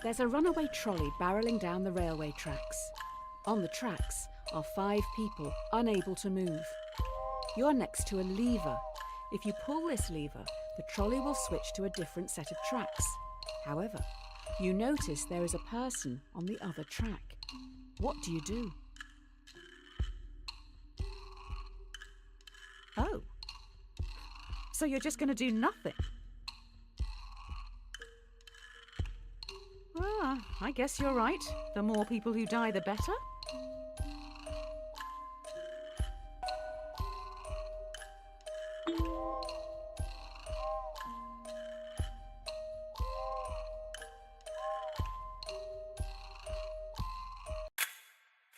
There's a runaway trolley barrelling down the railway tracks. On the tracks are 5 people unable to move. You're next to a lever. If you pull this lever, the trolley will switch to a different set of tracks. However, you notice there is a person on the other track. What do you do? Oh, so you're just going to do nothing? I guess you're right. The more people who die, the better.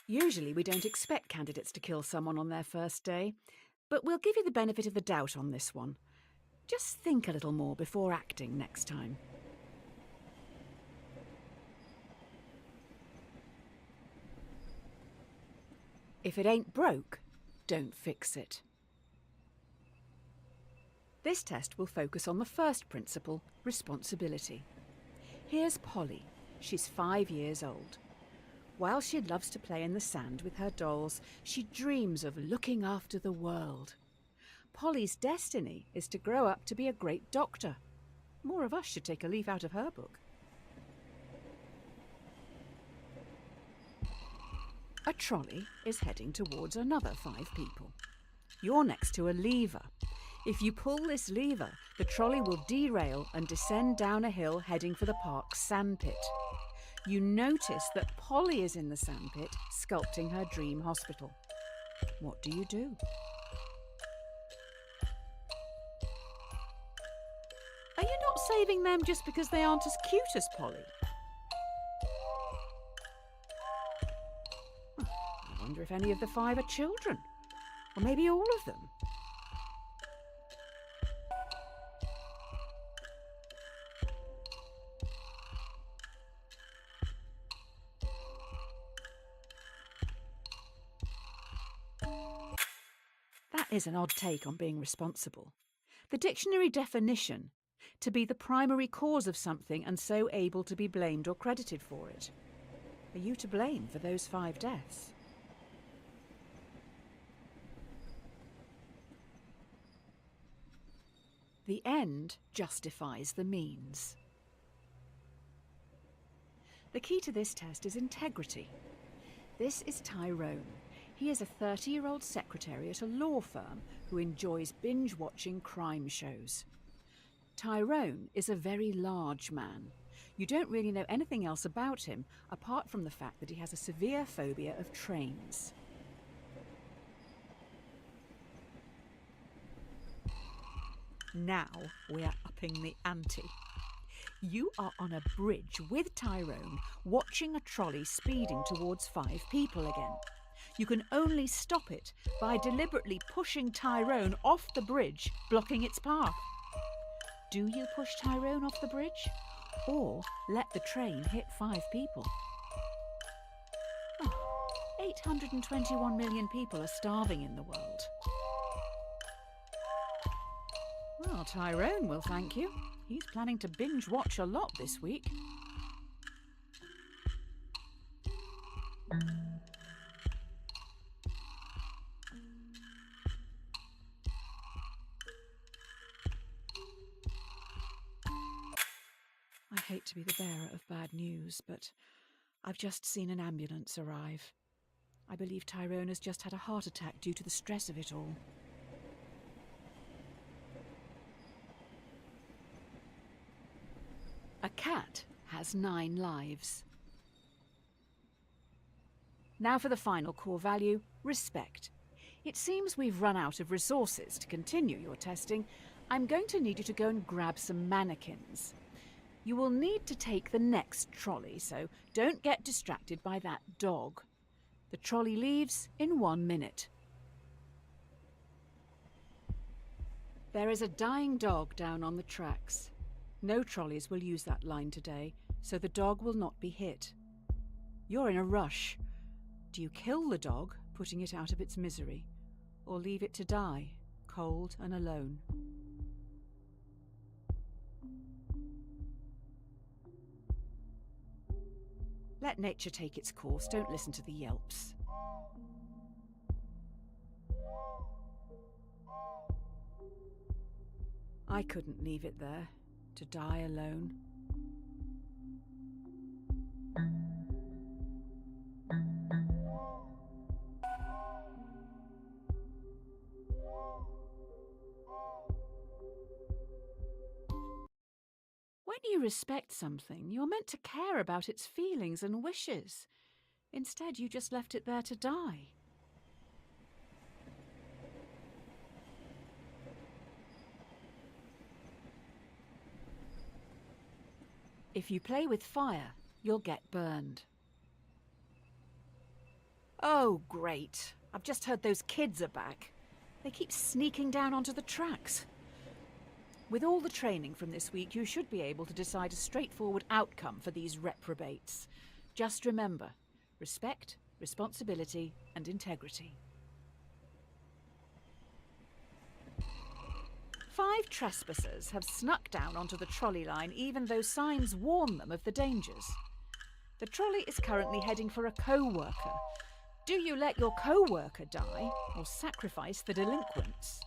Usually we don't expect candidates to kill someone on their first day, but we'll give you the benefit of the doubt on this one. Just think a little more before acting next time. If it ain't broke, don't fix it. This test will focus on the first principle, responsibility. Here's Polly. She's 5 years old. While she loves to play in the sand with her dolls, she dreams of looking after the world. Polly's destiny is to grow up to be a great doctor. More of us should take a leaf out of her book. A trolley is heading towards another 5 people. You're next to a lever. If you pull this lever, the trolley will derail and descend down a hill heading for the park's sandpit. You notice that Polly is in the sandpit, sculpting her dream hospital. What do you do? Are you not saving them just because they aren't as cute as Polly? I wonder if any of the 5 are children, or maybe all of them. That is an odd take on being responsible. The dictionary definition: to be the primary cause of something and so able to be blamed or credited for it. Are you to blame for those 5 deaths? The end justifies the means. The key to this test is integrity. This is Tyrone. He is a 30-year-old secretary at a law firm who enjoys binge-watching crime shows. Tyrone is a very large man. You don't really know anything else about him, apart from the fact that he has a severe phobia of trains. Now we are upping the ante. You are on a bridge with Tyrone, watching a trolley speeding towards 5 people again. You can only stop it by deliberately pushing Tyrone off the bridge, blocking its path. Do you push Tyrone off the bridge, or let the train hit 5 people? 821 million people are starving in the world. Well, Tyrone will thank you. He's planning to binge watch a lot this week. I hate to be the bearer of bad news, but I've just seen an ambulance arrive. I believe Tyrone has just had a heart attack due to the stress of it all. A cat has 9 lives. Now for the final core value, respect. It seems we've run out of resources to continue your testing. I'm going to need you to go and grab some mannequins. You will need to take the next trolley, so don't get distracted by that dog. The trolley leaves in 1 minute. There is a dying dog down on the tracks. No trolleys will use that line today, so the dog will not be hit. You're in a rush. Do you kill the dog, putting it out of its misery, or leave it to die, cold and alone? Let nature take its course. Don't listen to the yelps. I couldn't leave it there, to die alone. When you respect something, you're meant to care about its feelings and wishes. Instead, you just left it there to die. If you play with fire, you'll get burned. Oh, great. I've just heard those kids are back. They keep sneaking down onto the tracks. With all the training from this week, you should be able to decide a straightforward outcome for these reprobates. Just remember, respect, responsibility, and integrity. 5 trespassers have snuck down onto the trolley line even though signs warn them of the dangers. The trolley is currently heading for a co-worker. Do you let your co-worker die or sacrifice the delinquents?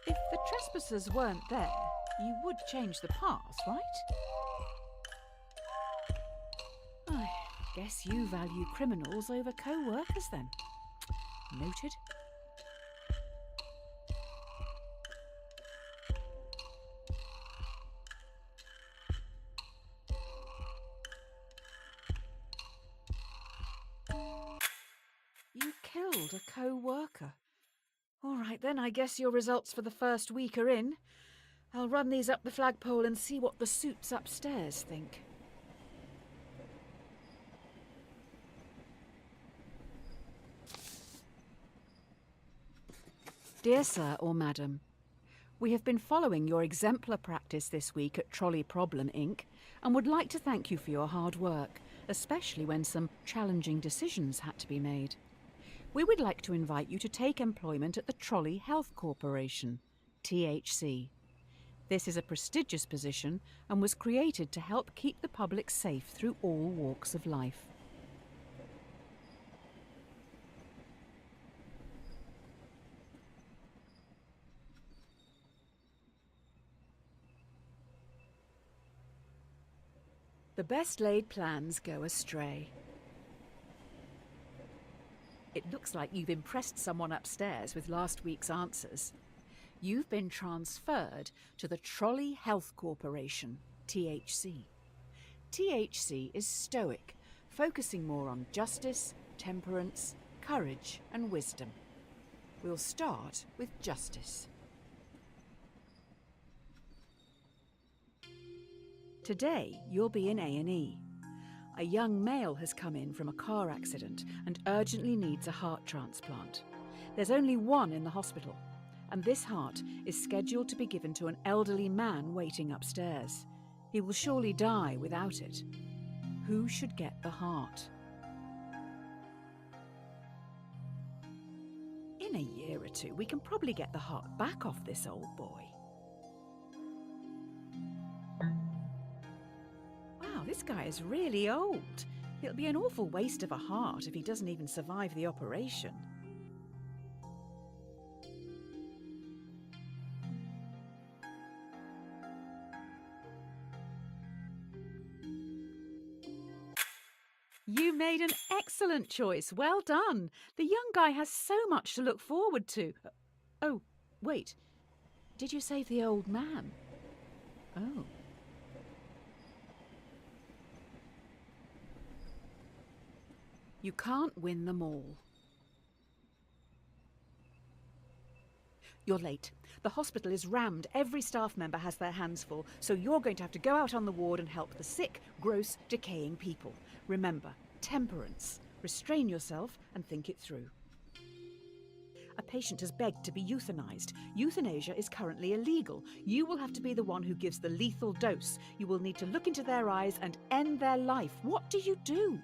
If the trespassers weren't there, you would change the path, right? I guess you value criminals over co-workers then. Noted. You killed a co-worker. All right then, I guess your results for the first week are in. I'll run these up the flagpole and see what the suits upstairs think. Dear Sir or Madam, we have been following your exemplar practice this week at Trolley Problem, Inc. and would like to thank you for your hard work, especially when some challenging decisions had to be made. We would like to invite you to take employment at the Trolley Health Corporation, THC. This is a prestigious position and was created to help keep the public safe through all walks of life. The best laid plans go astray. It looks like you've impressed someone upstairs with last week's answers. You've been transferred to the Trolley Health Corporation, THC. THC is stoic, focusing more on justice, temperance, courage and wisdom. We'll start with justice. Today, you'll be in A&E. A young male has come in from a car accident and urgently needs a heart transplant. There's only one in the hospital, and this heart is scheduled to be given to an elderly man waiting upstairs. He will surely die without it. Who should get the heart? In a year or two, we can probably get the heart back off this old boy. This guy is really old. It'll be an awful waste of a heart if he doesn't even survive the operation. You made an excellent choice. Well done. The young guy has so much to look forward to. Oh, wait. Did you save the old man? Oh. You can't win them all. You're late. The hospital is rammed. Every staff member has their hands full, so you're going to have to go out on the ward and help the sick, gross, decaying people. Remember, temperance. Restrain yourself and think it through. A patient has begged to be euthanized. Euthanasia is currently illegal. You will have to be the one who gives the lethal dose. You will need to look into their eyes and end their life. What do you do?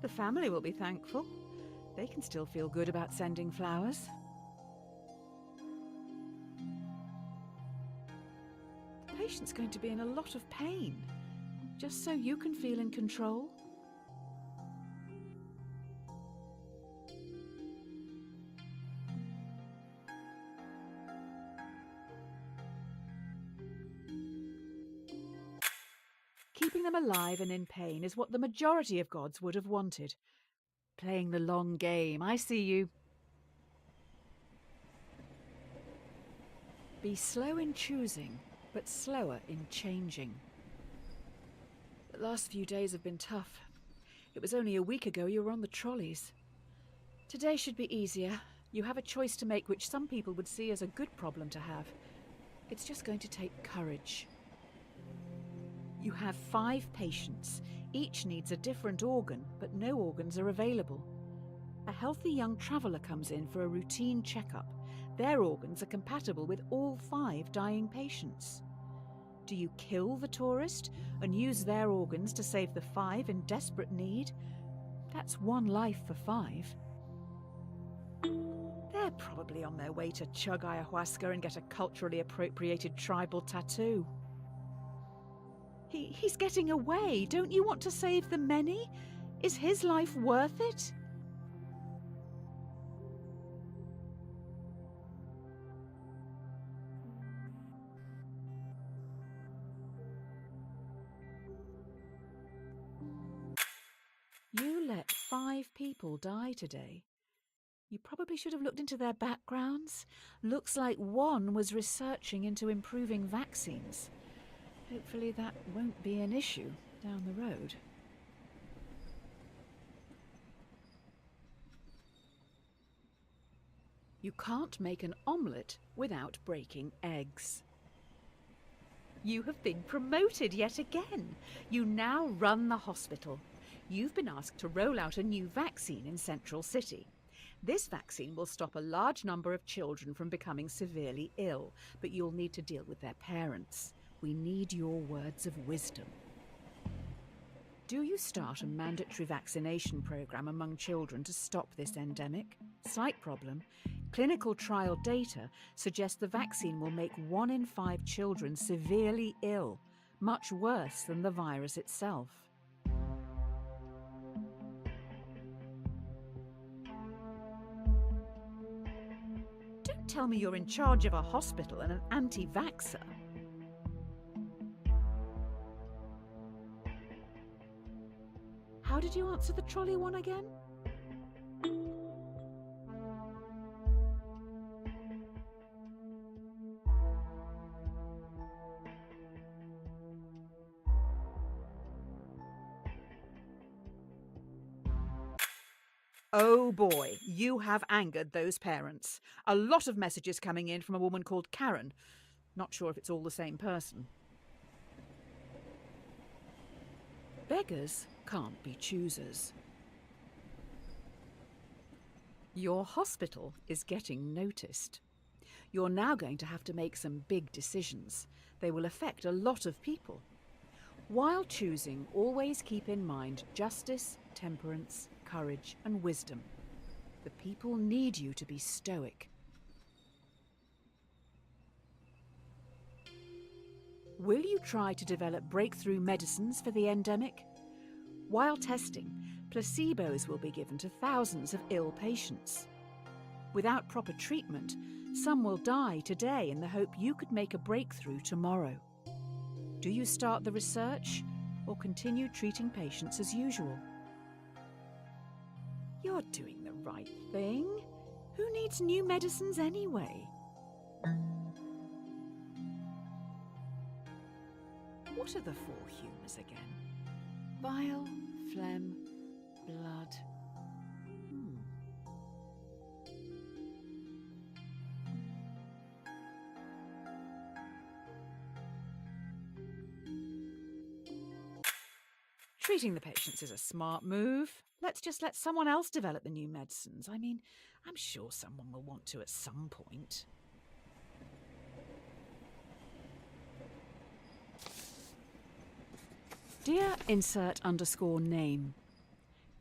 The family will be thankful. They can still feel good about sending flowers. The patient's going to be in a lot of pain, just so you can feel in control. Keeping them alive and in pain is what the majority of gods would have wanted. Playing the long game, I see you. Be slow in choosing, but slower in changing. The last few days have been tough. It was only a week ago you were on the trolleys. Today should be easier. You have a choice to make which some people would see as a good problem to have. It's just going to take courage. You have 5 patients. Each needs a different organ, but no organs are available. A healthy young traveller comes in for a routine checkup. Their organs are compatible with all 5 dying patients. Do you kill the tourist and use their organs to save the 5 in desperate need? That's 1 life for 5. They're probably on their way to chug ayahuasca and get a culturally appropriated tribal tattoo. He's getting away. Don't you want to save the many? Is his life worth it? You let 5 people die today. You probably should have looked into their backgrounds. Looks like one was researching into improving vaccines. Hopefully that won't be an issue down the road. You can't make an omelette without breaking eggs. You have been promoted yet again. You now run the hospital. You've been asked to roll out a new vaccine in Central City. This vaccine will stop a large number of children from becoming severely ill, but you'll need to deal with their parents. We need your words of wisdom. Do you start a mandatory vaccination program among children to stop this endemic? Slight problem. Clinical trial data suggest the vaccine will make 1 in 5 children severely ill, much worse than the virus itself. Don't tell me you're in charge of a hospital and an anti-vaxxer. How did you answer the trolley one again? Oh boy, you have angered those parents. A lot of messages coming in from a woman called Karen. Not sure if it's all the same person. Beggars can't be choosers. Your hospital is getting noticed. You're now going to have to make some big decisions. They will affect a lot of people. While choosing, always keep in mind justice, temperance, courage, and wisdom. The people need you to be stoic. Will you try to develop breakthrough medicines for the endemic? While testing, placebos will be given to thousands of ill patients. Without proper treatment, some will die today in the hope you could make a breakthrough tomorrow. Do you start the research or continue treating patients as usual? You're doing the right thing. Who needs new medicines anyway? What are the 4 humours again? Bile, phlegm, blood. Treating the patients is a smart move. Let's just let someone else develop the new medicines. I mean, I'm sure someone will want to at some point. Dear insert_name.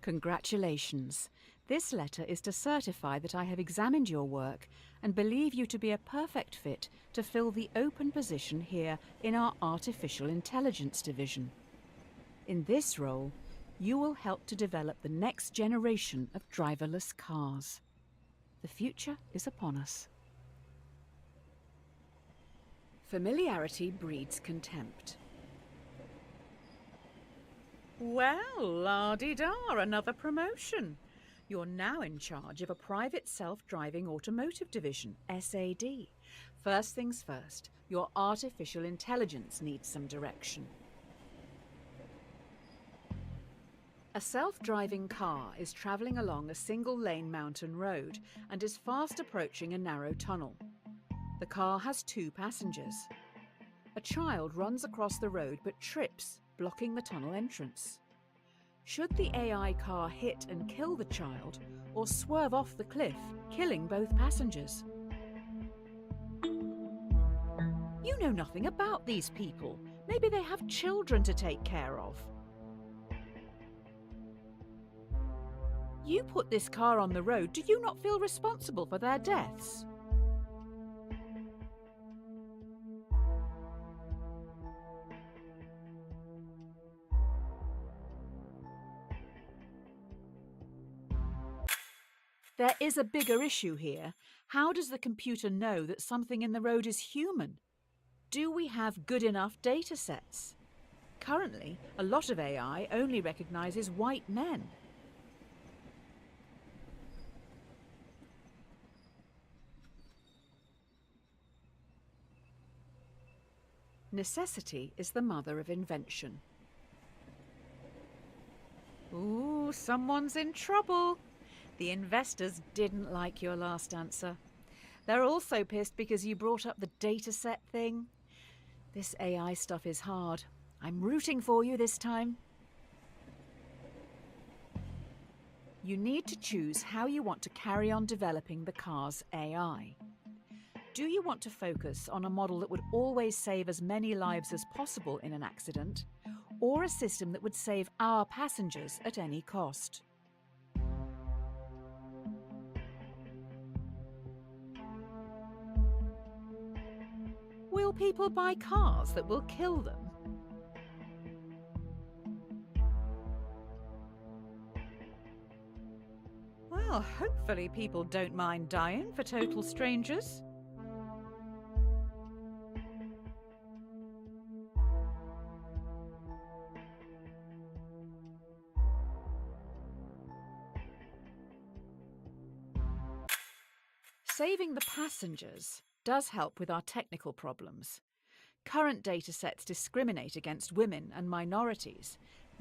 Congratulations. This letter is to certify that I have examined your work and believe you to be a perfect fit to fill the open position here in our Artificial Intelligence Division. In this role, you will help to develop the next generation of driverless cars. The future is upon us. Familiarity breeds contempt. Well, la-di-da, another promotion. You're now in charge of a private self-driving automotive division, SAD. First things first, your artificial intelligence needs some direction. A self-driving car is travelling along a single-lane mountain road and is fast approaching a narrow tunnel. The car has 2 passengers. A child runs across the road but trips, blocking the tunnel entrance. Should the AI car hit and kill the child, or swerve off the cliff, killing both passengers? You know nothing about these people. Maybe they have children to take care of. You put this car on the road. Do you not feel responsible for their deaths? There is a bigger issue here. How does the computer know that something in the road is human? Do we have good enough data sets? Currently, a lot of AI only recognises white men. Necessity is the mother of invention. Ooh, someone's in trouble. The investors didn't like your last answer. They're also pissed because you brought up the dataset thing. This AI stuff is hard. I'm rooting for you this time. You need to choose how you want to carry on developing the car's AI. Do you want to focus on a model that would always save as many lives as possible in an accident, or a system that would save our passengers at any cost? Will people buy cars that will kill them? Well, hopefully people don't mind dying for total strangers. Saving the passengers does help with our technical problems. Current datasets discriminate against women and minorities.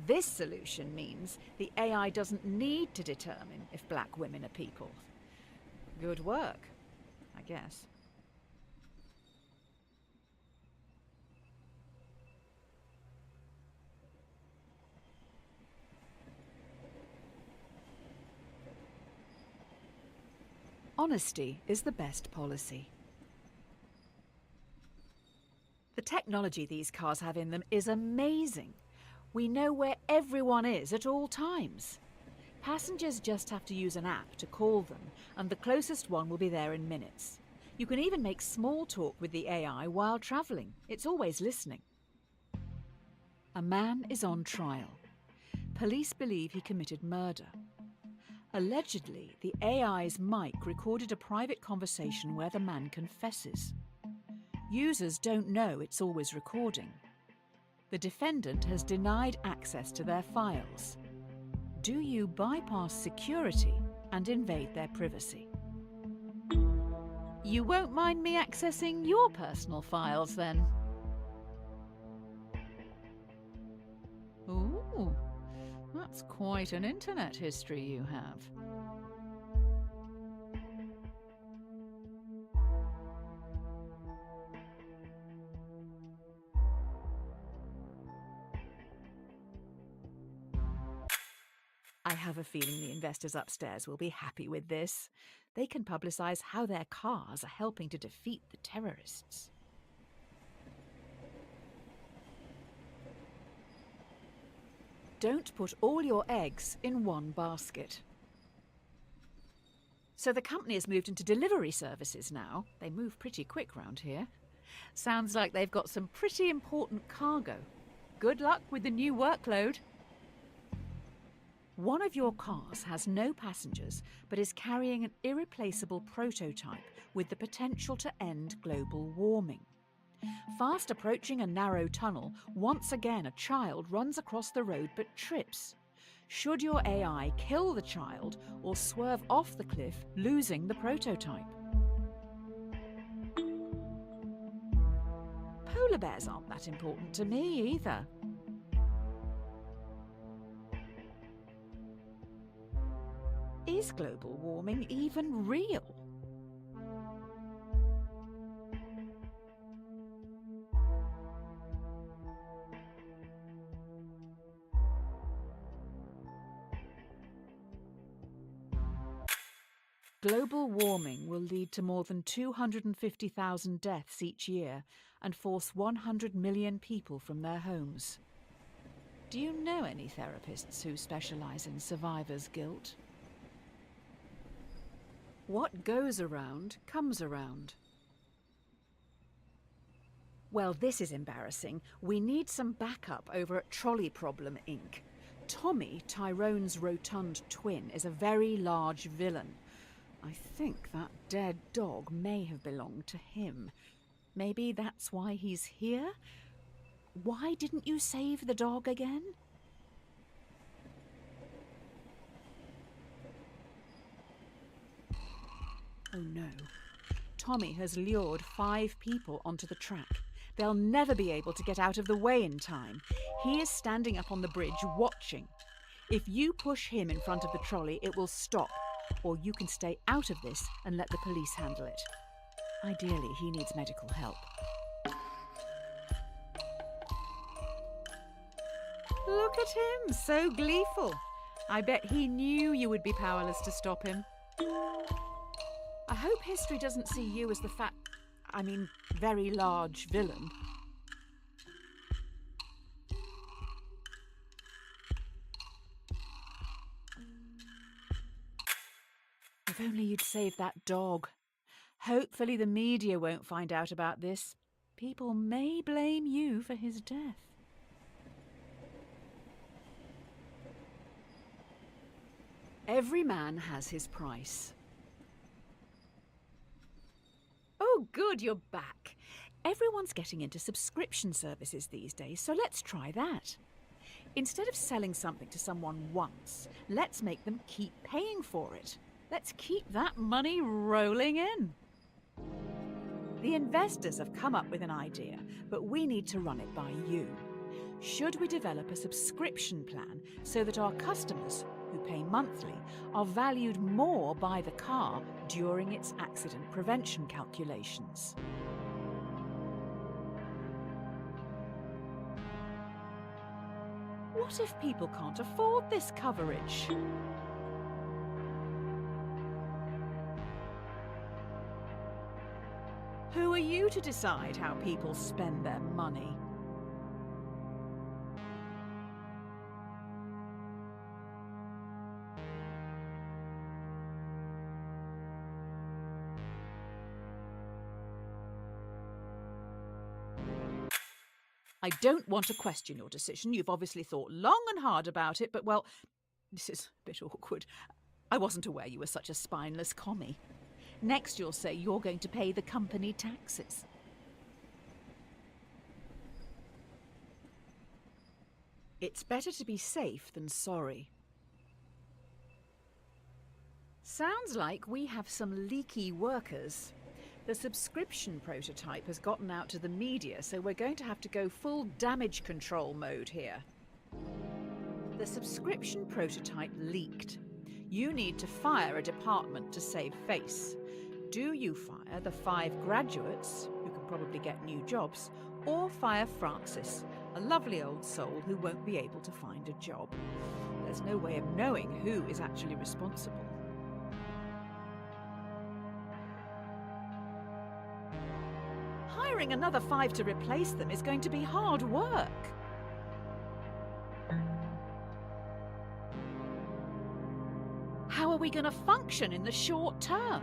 This solution means the AI doesn't need to determine if black women are people. Good work, I guess. Honesty is the best policy. The technology these cars have in them is amazing. We know where everyone is at all times. Passengers just have to use an app to call them, and the closest one will be there in minutes. You can even make small talk with the AI while travelling. It's always listening. A man is on trial. Police believe he committed murder. Allegedly, the AI's mic recorded a private conversation where the man confesses. Users don't know it's always recording. The defendant has denied access to their files. Do you bypass security and invade their privacy? You won't mind me accessing your personal files then? Ooh. That's quite an internet history you have. I have a feeling the investors upstairs will be happy with this. They can publicise how their cars are helping to defeat the terrorists. Don't put all your eggs in one basket. So the company has moved into delivery services now. They move pretty quick round here. Sounds like they've got some pretty important cargo. Good luck with the new workload. One of your cars has no passengers, but is carrying an irreplaceable prototype with the potential to end global warming. Fast approaching a narrow tunnel, once again a child runs across the road but trips. Should your AI kill the child or swerve off the cliff, losing the prototype? Polar bears aren't that important to me either. Is global warming even real? Global warming will lead to more than 250,000 deaths each year and force 100 million people from their homes. Do you know any therapists who specialise in survivor's guilt? What goes around comes around. Well, this is embarrassing. We need some backup over at Trolley Problem, Inc. Tommy, Tyrone's rotund twin, is a very large villain. I think that dead dog may have belonged to him. Maybe that's why he's here? Why didn't you save the dog again? Oh no. Tommy has lured 5 people onto the track. They'll never be able to get out of the way in time. He is standing up on the bridge watching. If you push him in front of the trolley, it will stop. Or you can stay out of this and let the police handle it. Ideally, he needs medical help. Look at him, so gleeful. I bet he knew you would be powerless to stop him. I hope history doesn't see you as the very large villain. If only you'd saved that dog. Hopefully the media won't find out about this. People may blame you for his death. Every man has his price. Oh, good, you're back. Everyone's getting into subscription services these days, so let's try that. Instead of selling something to someone once, let's make them keep paying for it. Let's keep that money rolling in. The investors have come up with an idea, but we need to run it by you. Should we develop a subscription plan so that our customers, who pay monthly, are valued more by the car during its accident prevention calculations? What if people can't afford this coverage? Who are you to decide how people spend their money? I don't want to question your decision. You've obviously thought long and hard about it, but, well, this is a bit awkward. I wasn't aware you were such a spineless commie. Next you'll say you're going to pay the company taxes. It's better to be safe than sorry. Sounds like we have some leaky workers. The subscription prototype has gotten out to the media, so we're going to have to go full damage control mode here. The subscription prototype leaked. You need to fire a department to save face. Do you fire the 5 graduates, who can probably get new jobs, or fire Francis, a lovely old soul who won't be able to find a job? There's no way of knowing who is actually responsible. Hiring another 5 to replace them is going to be hard work. we going to function in the short term?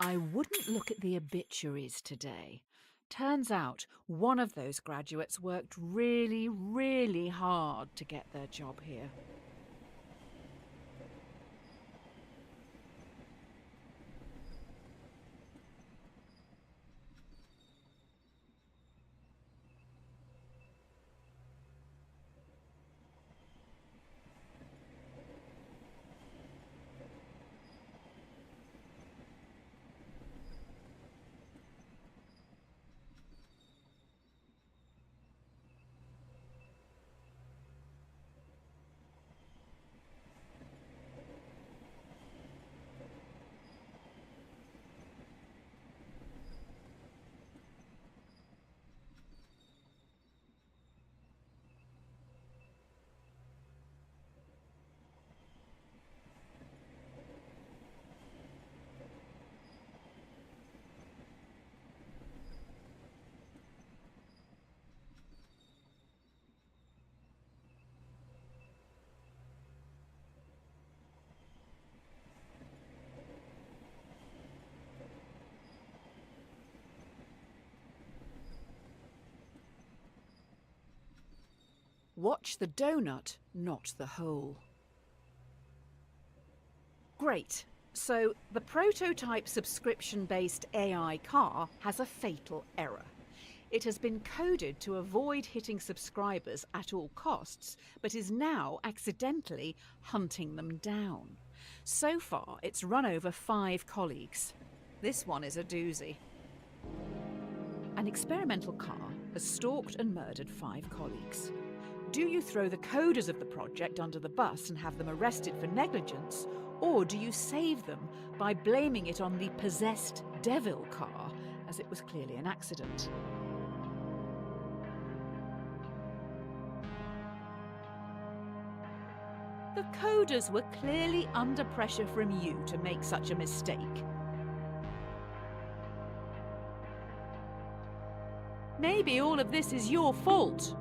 I wouldn't look at the obituaries today. Turns out one of those graduates worked really, really hard to get their job here. Watch the donut, not the hole. Great. So the prototype subscription-based AI car has a fatal error. It has been coded to avoid hitting subscribers at all costs, but is now accidentally hunting them down. So far, it's run over 5 colleagues. This one is a doozy. An experimental car has stalked and murdered 5 colleagues. Do you throw the coders of the project under the bus and have them arrested for negligence, or do you save them by blaming it on the possessed devil car, as it was clearly an accident? The coders were clearly under pressure from you to make such a mistake. Maybe all of this is your fault.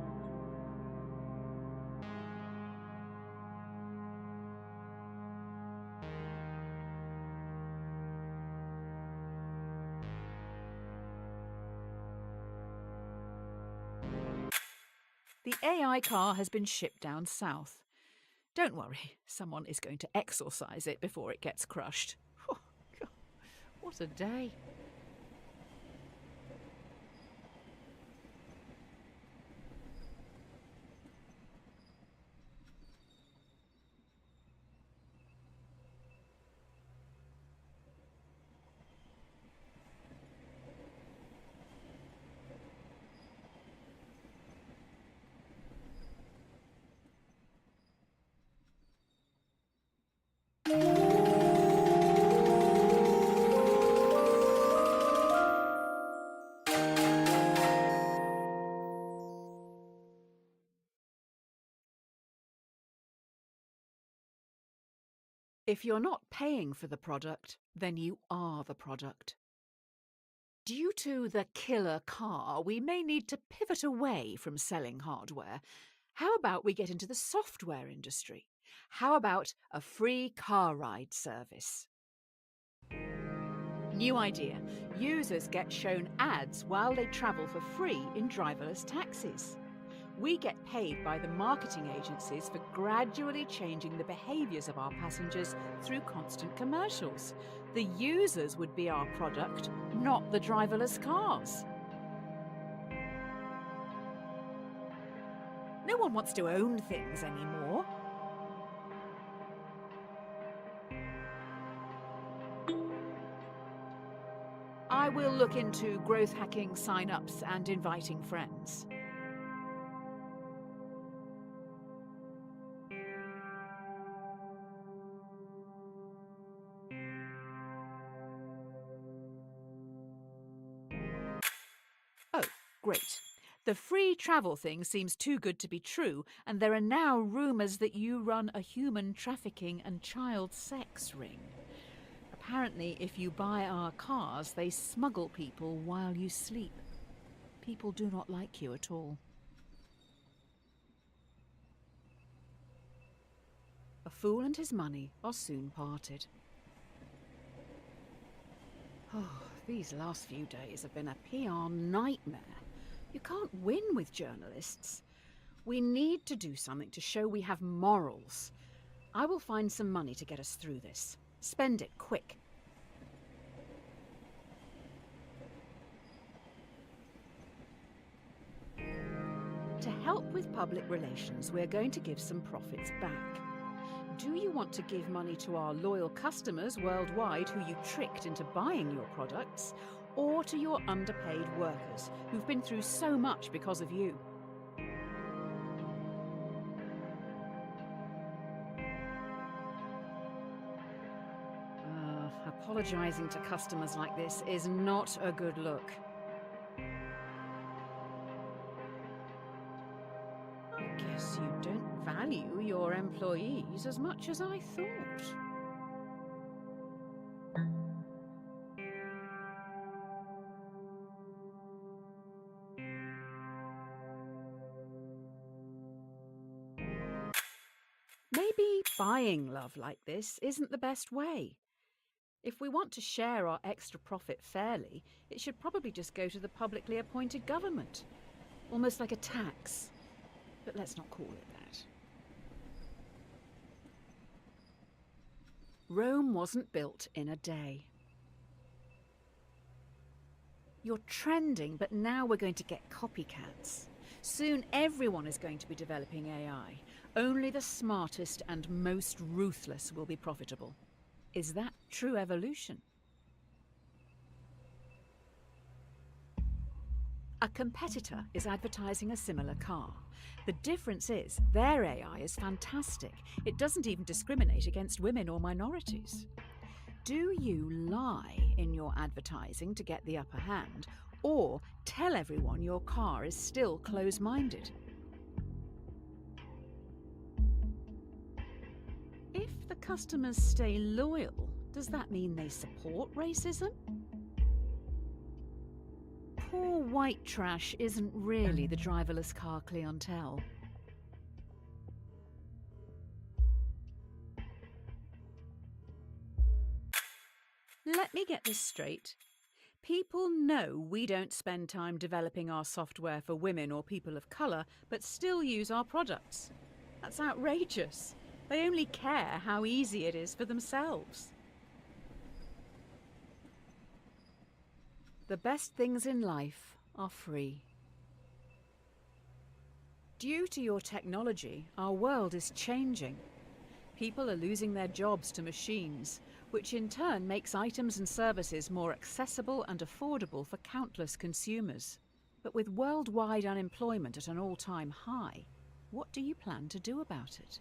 The AI car has been shipped down south. Don't worry, someone is going to exorcise it before it gets crushed. Oh, God, what a day. If you're not paying for the product, then you are the product. Due to the killer car, we may need to pivot away from selling hardware. How about we get into the software industry? How about a free car ride service? New idea. Users get shown ads while they travel for free in driverless taxis. We get paid by the marketing agencies for gradually changing the behaviours of our passengers through constant commercials. The users would be our product, not the driverless cars. No one wants to own things anymore. I will look into growth hacking sign-ups and inviting friends. Oh, great. The free travel thing seems too good to be true, and there are now rumours that you run a human trafficking and child sex ring. Apparently, if you buy our cars, they smuggle people while you sleep. People do not like you at all. A fool and his money are soon parted. Oh, these last few days have been a PR nightmare. You can't win with journalists. We need to do something to show we have morals. I will find some money to get us through this. Spend it quick. To help with public relations, we're going to give some profits back. Do you want to give money to our loyal customers worldwide who you tricked into buying your products, or to your underpaid workers who've been through so much because of you? Apologizing to customers like this is not a good look. I guess you don't value your employees as much as I thought. Maybe buying love like this isn't the best way. If we want to share our extra profit fairly, it should probably just go to the publicly appointed government. Almost like a tax. But let's not call it that. Rome wasn't built in a day. You're trending, but now we're going to get copycats. Soon everyone is going to be developing AI. Only the smartest and most ruthless will be profitable. Is that true evolution? A competitor is advertising a similar car. The difference is their AI is fantastic. It doesn't even discriminate against women or minorities. Do you lie in your advertising to get the upper hand, or tell everyone your car is still close-minded? If the customers stay loyal, does that mean they support racism? Poor white trash isn't really the driverless car clientele. Let me get this straight. People know we don't spend time developing our software for women or people of colour, but still use our products. That's outrageous. They only care how easy it is for themselves. The best things in life are free. Due to your technology, our world is changing. People are losing their jobs to machines, which in turn makes items and services more accessible and affordable for countless consumers. But with worldwide unemployment at an all-time high, what do you plan to do about it?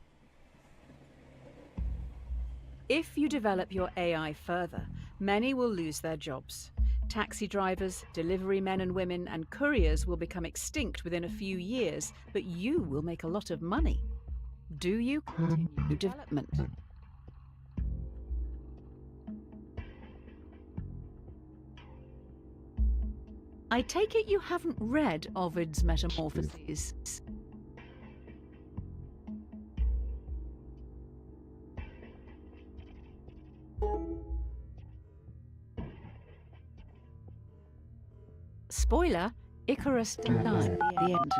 If you develop your AI further, many will lose their jobs. Taxi drivers, delivery men and women, and couriers will become extinct within a few years, but you will make a lot of money. Do you continue development? I take it you haven't read Ovid's Metamorphoses. Spoiler, Icarus dies at the end.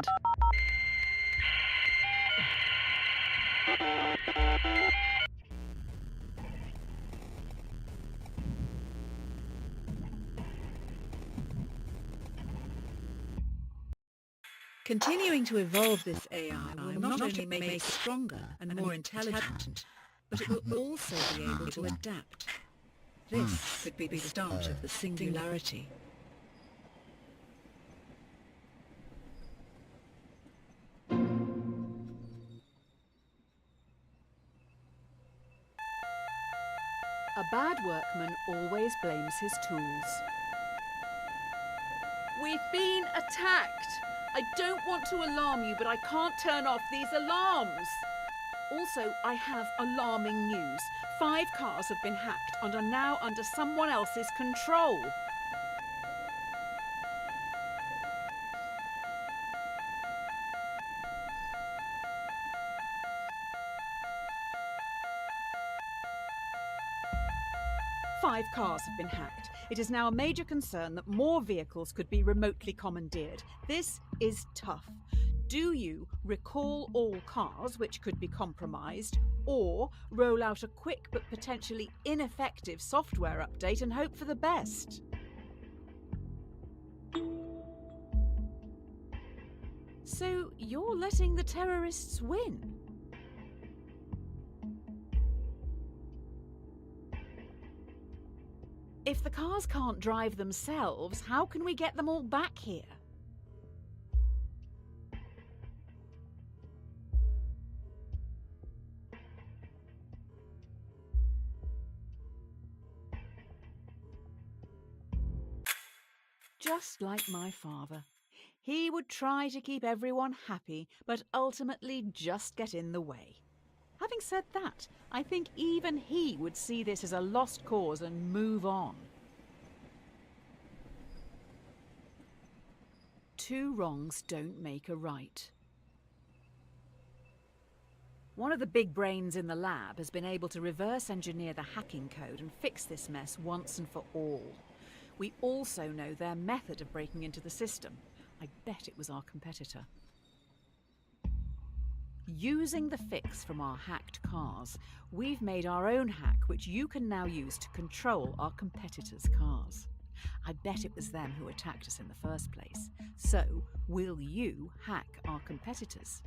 Continuing to evolve this AI will not only make it stronger and more intelligent, but it will also be able to adapt. This could be the start of the singularity. A bad workman always blames his tools. We've been attacked! I don't want to alarm you, but I can't turn off these alarms! Also, I have alarming news. 5 cars have been hacked and are now under someone else's control. Five cars have been hacked. It is now a major concern that more vehicles could be remotely commandeered. This is tough. Do you recall all cars which could be compromised, or roll out a quick but potentially ineffective software update and hope for the best? So you're letting the terrorists win? If the cars can't drive themselves, how can we get them all back here? Just like my father. He would try to keep everyone happy, but ultimately just get in the way. Having said that, I think even he would see this as a lost cause and move on. 2 wrongs don't make a right. One of the big brains in the lab has been able to reverse engineer the hacking code and fix this mess once and for all. We also know their method of breaking into the system. I bet it was our competitor. Using the fix from our hacked cars, we've made our own hack which you can now use to control our competitors' cars. I bet it was them who attacked us in the first place. So, will you hack our competitors?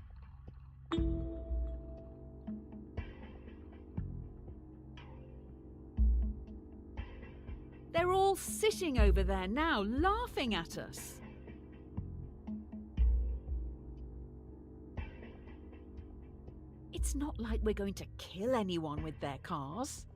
They're all sitting over there now, laughing at us. It's not like we're going to kill anyone with their cars.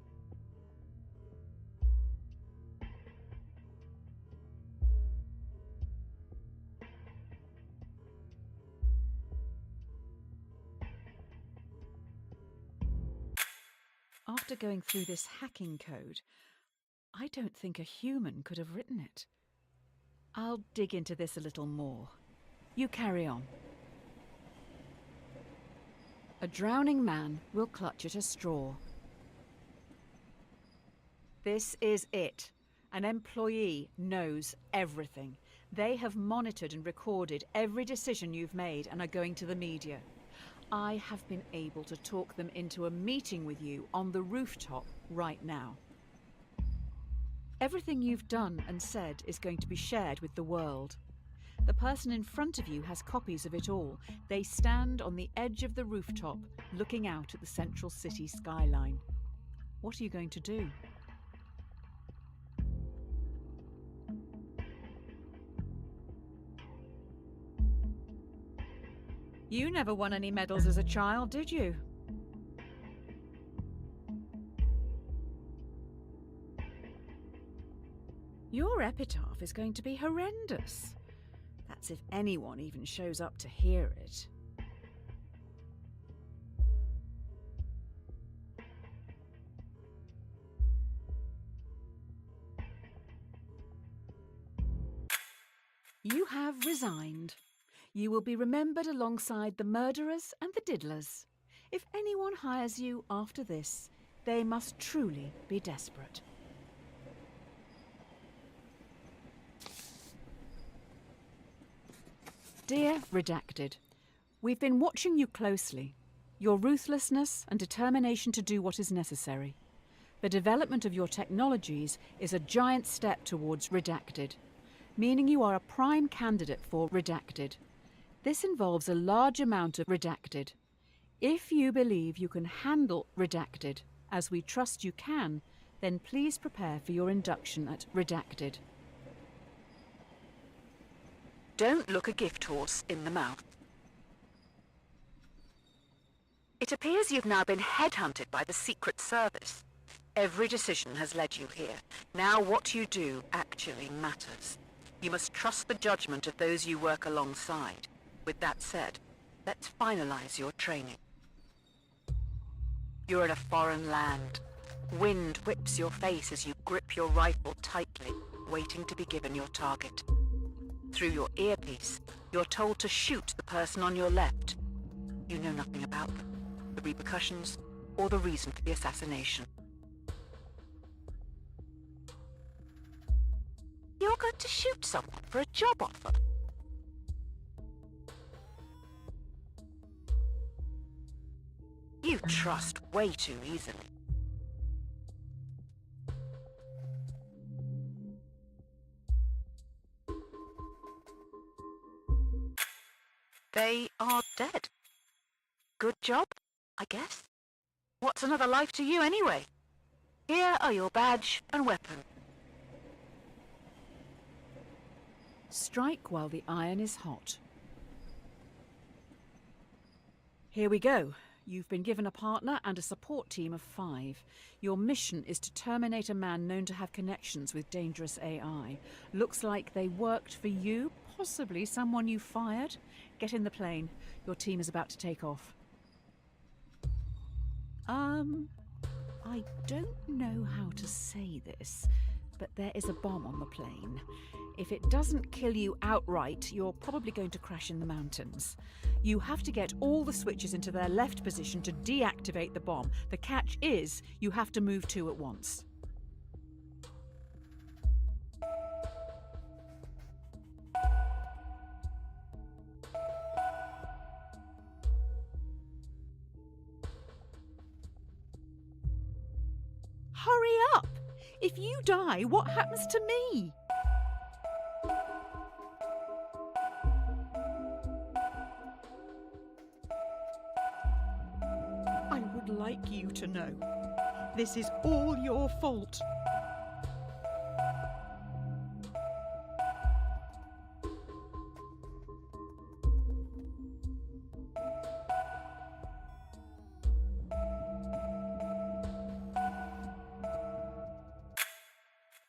After going through this hacking code, I don't think a human could have written it. I'll dig into this a little more. You carry on. A drowning man will clutch at a straw. This is it. An employee knows everything. They have monitored and recorded every decision you've made and are going to the media. I have been able to talk them into a meeting with you on the rooftop right now. Everything you've done and said is going to be shared with the world. The person in front of you has copies of it all. They stand on the edge of the rooftop, looking out at the central city skyline. What are you going to do? You never won any medals as a child, did you? Your epitaph is going to be horrendous. That's if anyone even shows up to hear it. You have resigned. You will be remembered alongside the murderers and the diddlers. If anyone hires you after this, they must truly be desperate. Dear Redacted, we've been watching you closely. Your ruthlessness and determination to do what is necessary. The development of your technologies is a giant step towards Redacted, meaning you are a prime candidate for Redacted. This involves a large amount of Redacted. If you believe you can handle Redacted, as we trust you can, then please prepare for your induction at Redacted. Don't look a gift horse in the mouth. It appears you've now been headhunted by the Secret Service. Every decision has led you here. Now what you do actually matters. You must trust the judgment of those you work alongside. With that said, let's finalize your training. You're in a foreign land. Wind whips your face as you grip your rifle tightly, waiting to be given your target. Through your earpiece, you're told to shoot the person on your left. You know nothing about them, the repercussions, or the reason for the assassination. You're going to shoot someone for a job offer? You trust way too easily. They are dead. Good job, I guess. What's another life to you anyway? Here are your badge and weapon. Strike while the iron is hot. Here we go. You've been given a partner and a support team of 5. Your mission is to terminate a man known to have connections with dangerous AI. Looks like they worked for you, possibly someone you fired. Get in the plane. Your team is about to take off. I don't know how to say this, but there is a bomb on the plane. If it doesn't kill you outright, you're probably going to crash in the mountains. You have to get all the switches into their left position to deactivate the bomb. The catch is you have to move 2 at once. Hurry up! If you die, what happens to me? I would like you to know, this is all your fault.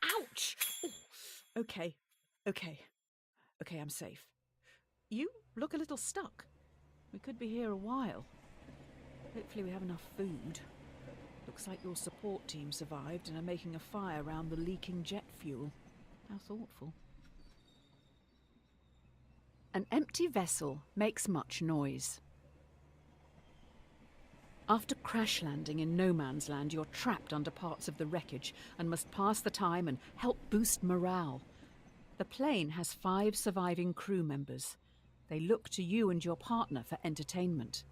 Ouch! Oh, okay, I'm safe. You look a little stuck. We could be here a while. Hopefully we have enough food. Looks like your support team survived and are making a fire around the leaking jet fuel. How thoughtful. An empty vessel makes much noise. After crash landing in no man's land, you're trapped under parts of the wreckage and must pass the time and help boost morale. The plane has 5 surviving crew members. They look to you and your partner for entertainment.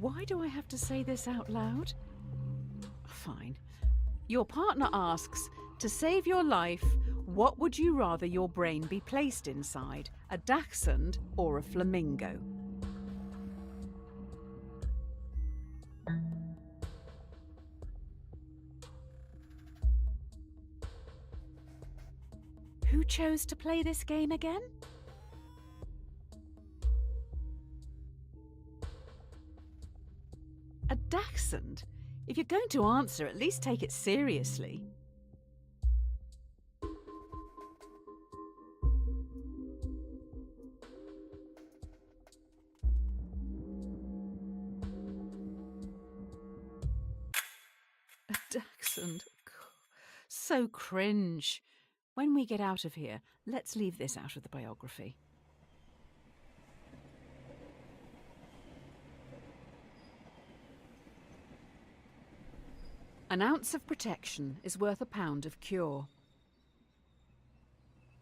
Why do I have to say this out loud? Fine. Your partner asks, to save your life, what would you rather your brain be placed inside, a dachshund or a flamingo? Who chose to play this game again? A dachshund? If you're going to answer, at least take it seriously. A dachshund? So cringe. When we get out of here, let's leave this out of the biography. An ounce of protection is worth a pound of cure.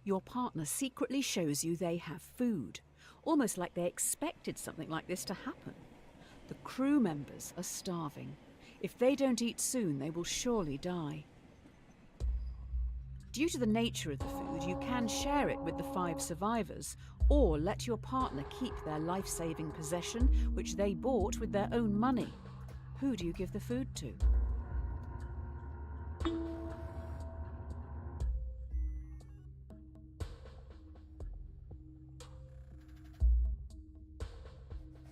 Your partner secretly shows you they have food, almost like they expected something like this to happen. The crew members are starving. If they don't eat soon, they will surely die. Due to the nature of the food, you can share it with the 5 survivors, or let your partner keep their life-saving possession, which they bought with their own money. Who do you give the food to?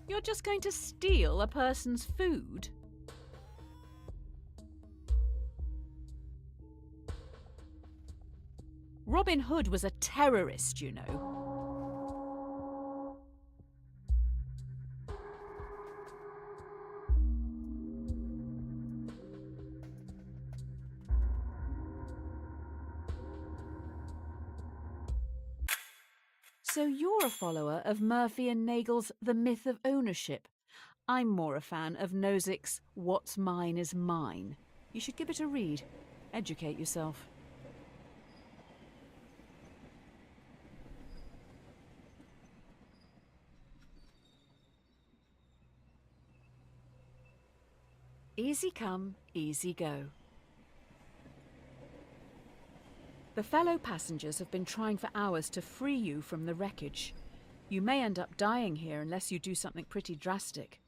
You're just going to steal a person's food? Robin Hood was a terrorist, you know. So you're a follower of Murphy and Nagel's The Myth of Ownership. I'm more a fan of Nozick's What's Mine is Mine. You should give it a read. Educate yourself. Easy come, easy go. The fellow passengers have been trying for hours to free you from the wreckage. You may end up dying here unless you do something pretty drastic.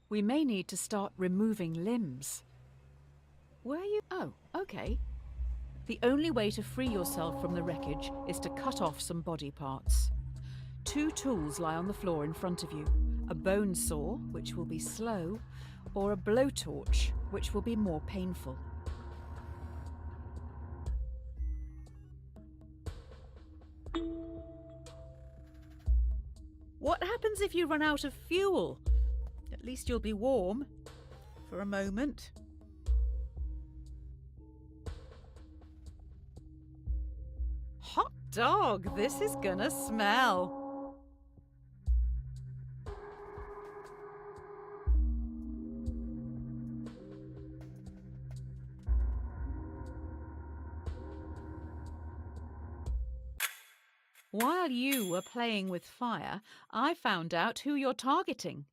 We may need to start removing limbs. Were you? Oh, okay. The only way to free yourself from the wreckage is to cut off some body parts. 2 tools lie on the floor in front of you. A bone saw, which will be slow, or a blowtorch, which will be more painful. What happens if you run out of fuel? At least you'll be warm. For a moment. Hot dog, this is gonna smell. While you were playing with fire, I found out who you're targeting.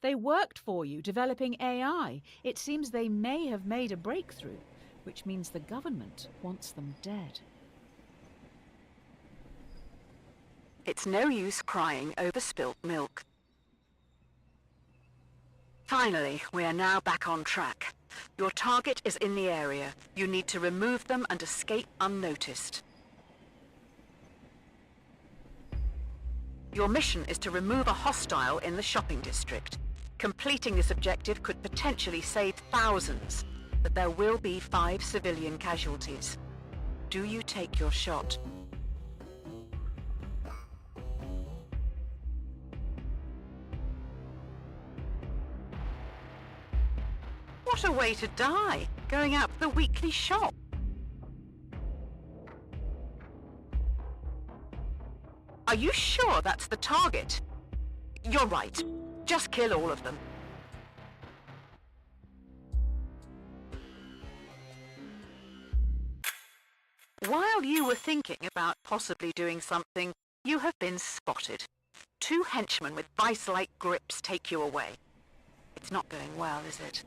They worked for you, developing AI. It seems they may have made a breakthrough, which means the government wants them dead. It's no use crying over spilt milk. Finally, we are now back on track. Your target is in the area. You need to remove them and escape unnoticed. Your mission is to remove a hostile in the shopping district. Completing this objective could potentially save thousands, but there will be 5 civilian casualties. Do you take your shot? What a way to die, going out for the weekly shop. Are you sure that's the target? You're right. Just kill all of them. While you were thinking about possibly doing something, you have been spotted. 2 henchmen with vice-like grips take you away. It's not going well, is it?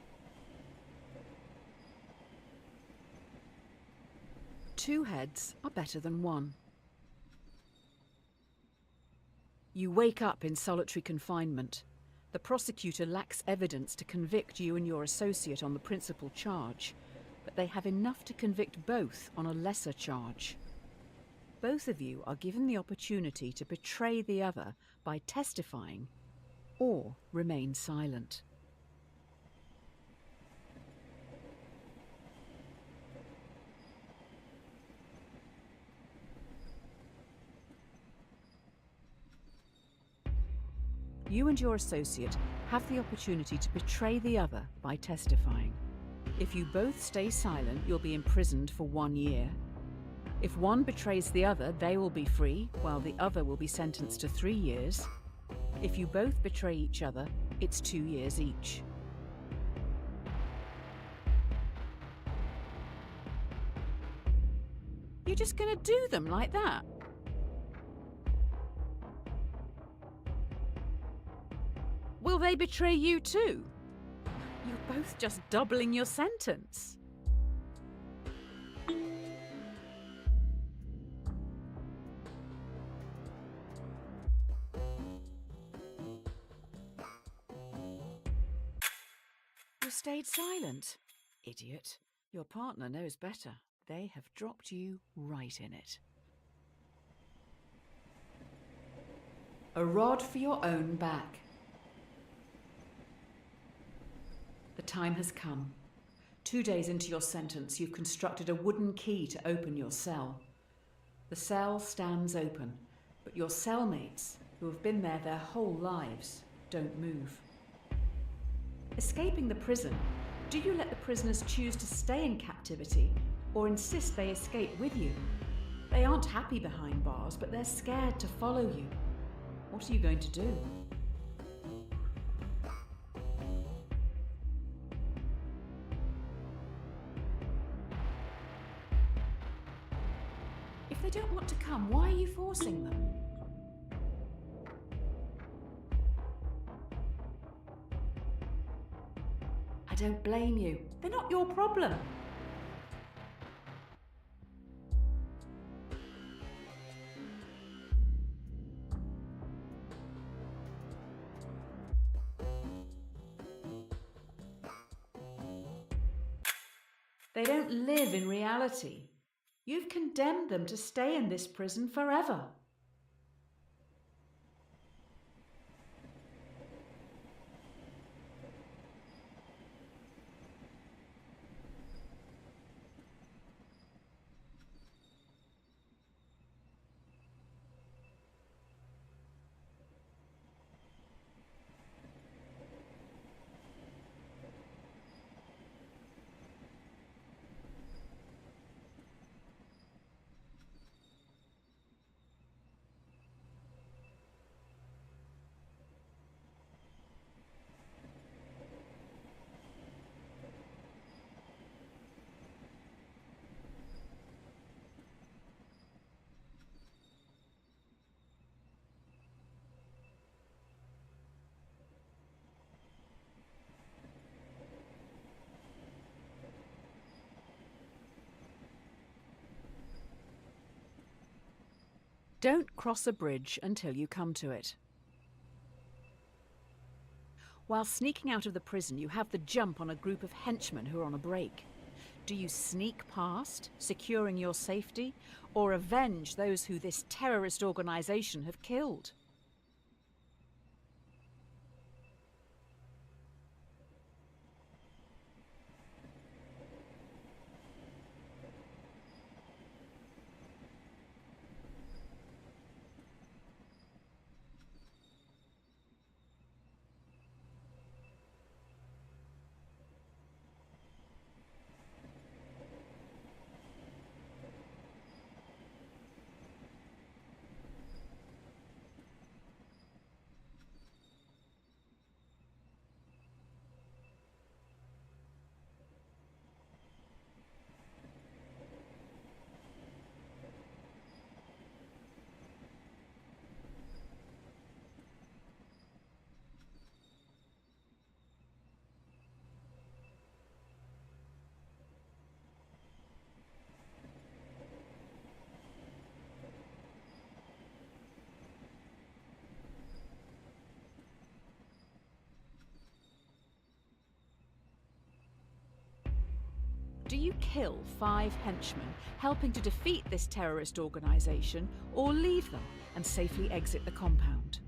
2 heads are better than 1. You wake up in solitary confinement. The prosecutor lacks evidence to convict you and your associate on the principal charge, but they have enough to convict both on a lesser charge. Both of you are given the opportunity to betray the other by testifying or remain silent. You and your associate have the opportunity to betray the other by testifying. If you both stay silent, you'll be imprisoned for 1 year. If one betrays the other, they will be free, while the other will be sentenced to 3 years. If you both betray each other, it's 2 years each. You're just gonna do them like that? Will they betray you too? You're both just doubling your sentence. You stayed silent. Idiot. Your partner knows better. They have dropped you right in it. A rod for your own back. The time has come. 2 days into your sentence, you've constructed a wooden key to open your cell. The cell stands open, but your cellmates, who have been there their whole lives, don't move. Escaping the prison, do you let the prisoners choose to stay in captivity or insist they escape with you? They aren't happy behind bars, but they're scared to follow you. What are you going to do? If they don't want to come, why are you forcing them? I don't blame you. They're not your problem. They don't live in reality. You've condemned them to stay in this prison forever. Don't cross a bridge until you come to it. While sneaking out of the prison, you have the jump on a group of henchmen who are on a break. Do you sneak past, securing your safety, or avenge those who this terrorist organisation have killed? Do you kill 5 henchmen, helping to defeat this terrorist organisation, or leave them and safely exit the compound?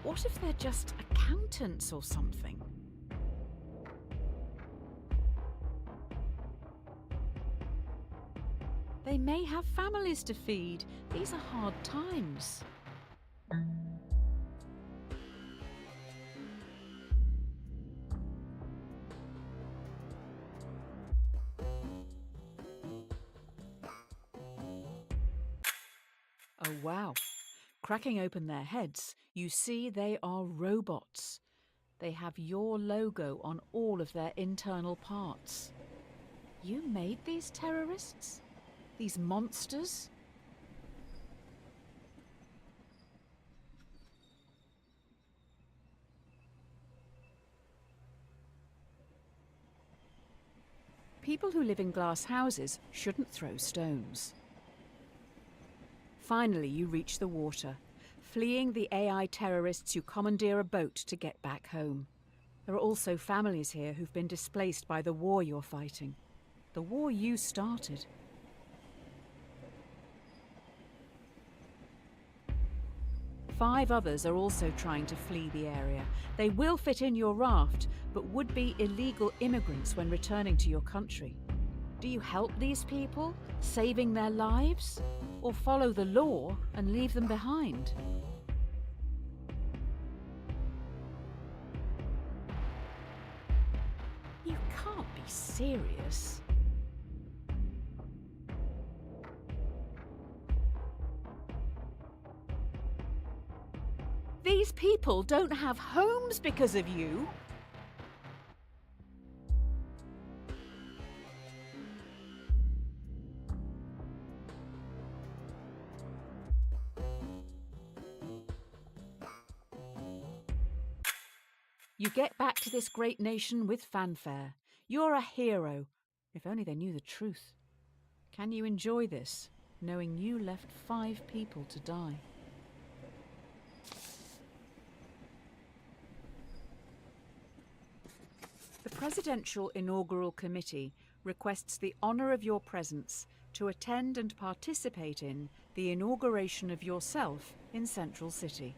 What if they're just accountants or something? They may have families to feed. These are hard times. Oh wow. Cracking open their heads, you see they are robots. They have your logo on all of their internal parts. You made these terrorists? These monsters? People who live in glass houses shouldn't throw stones. Finally, you reach the water, fleeing the AI terrorists who commandeer a boat to get back home. There are also families here who've been displaced by the war you're fighting. The war you started. Five others are also trying to flee the area. They will fit in your raft, but would be illegal immigrants when returning to your country. Do you help these people, saving their lives? or follow the law and leave them behind. You can't be serious. These people don't have homes because of you. You get back to this great nation with fanfare. You're a hero. If only they knew the truth. Can you enjoy this, knowing you left 5 people to die? The Presidential Inaugural Committee requests the honour of your presence to attend and participate in the inauguration of yourself in Central City.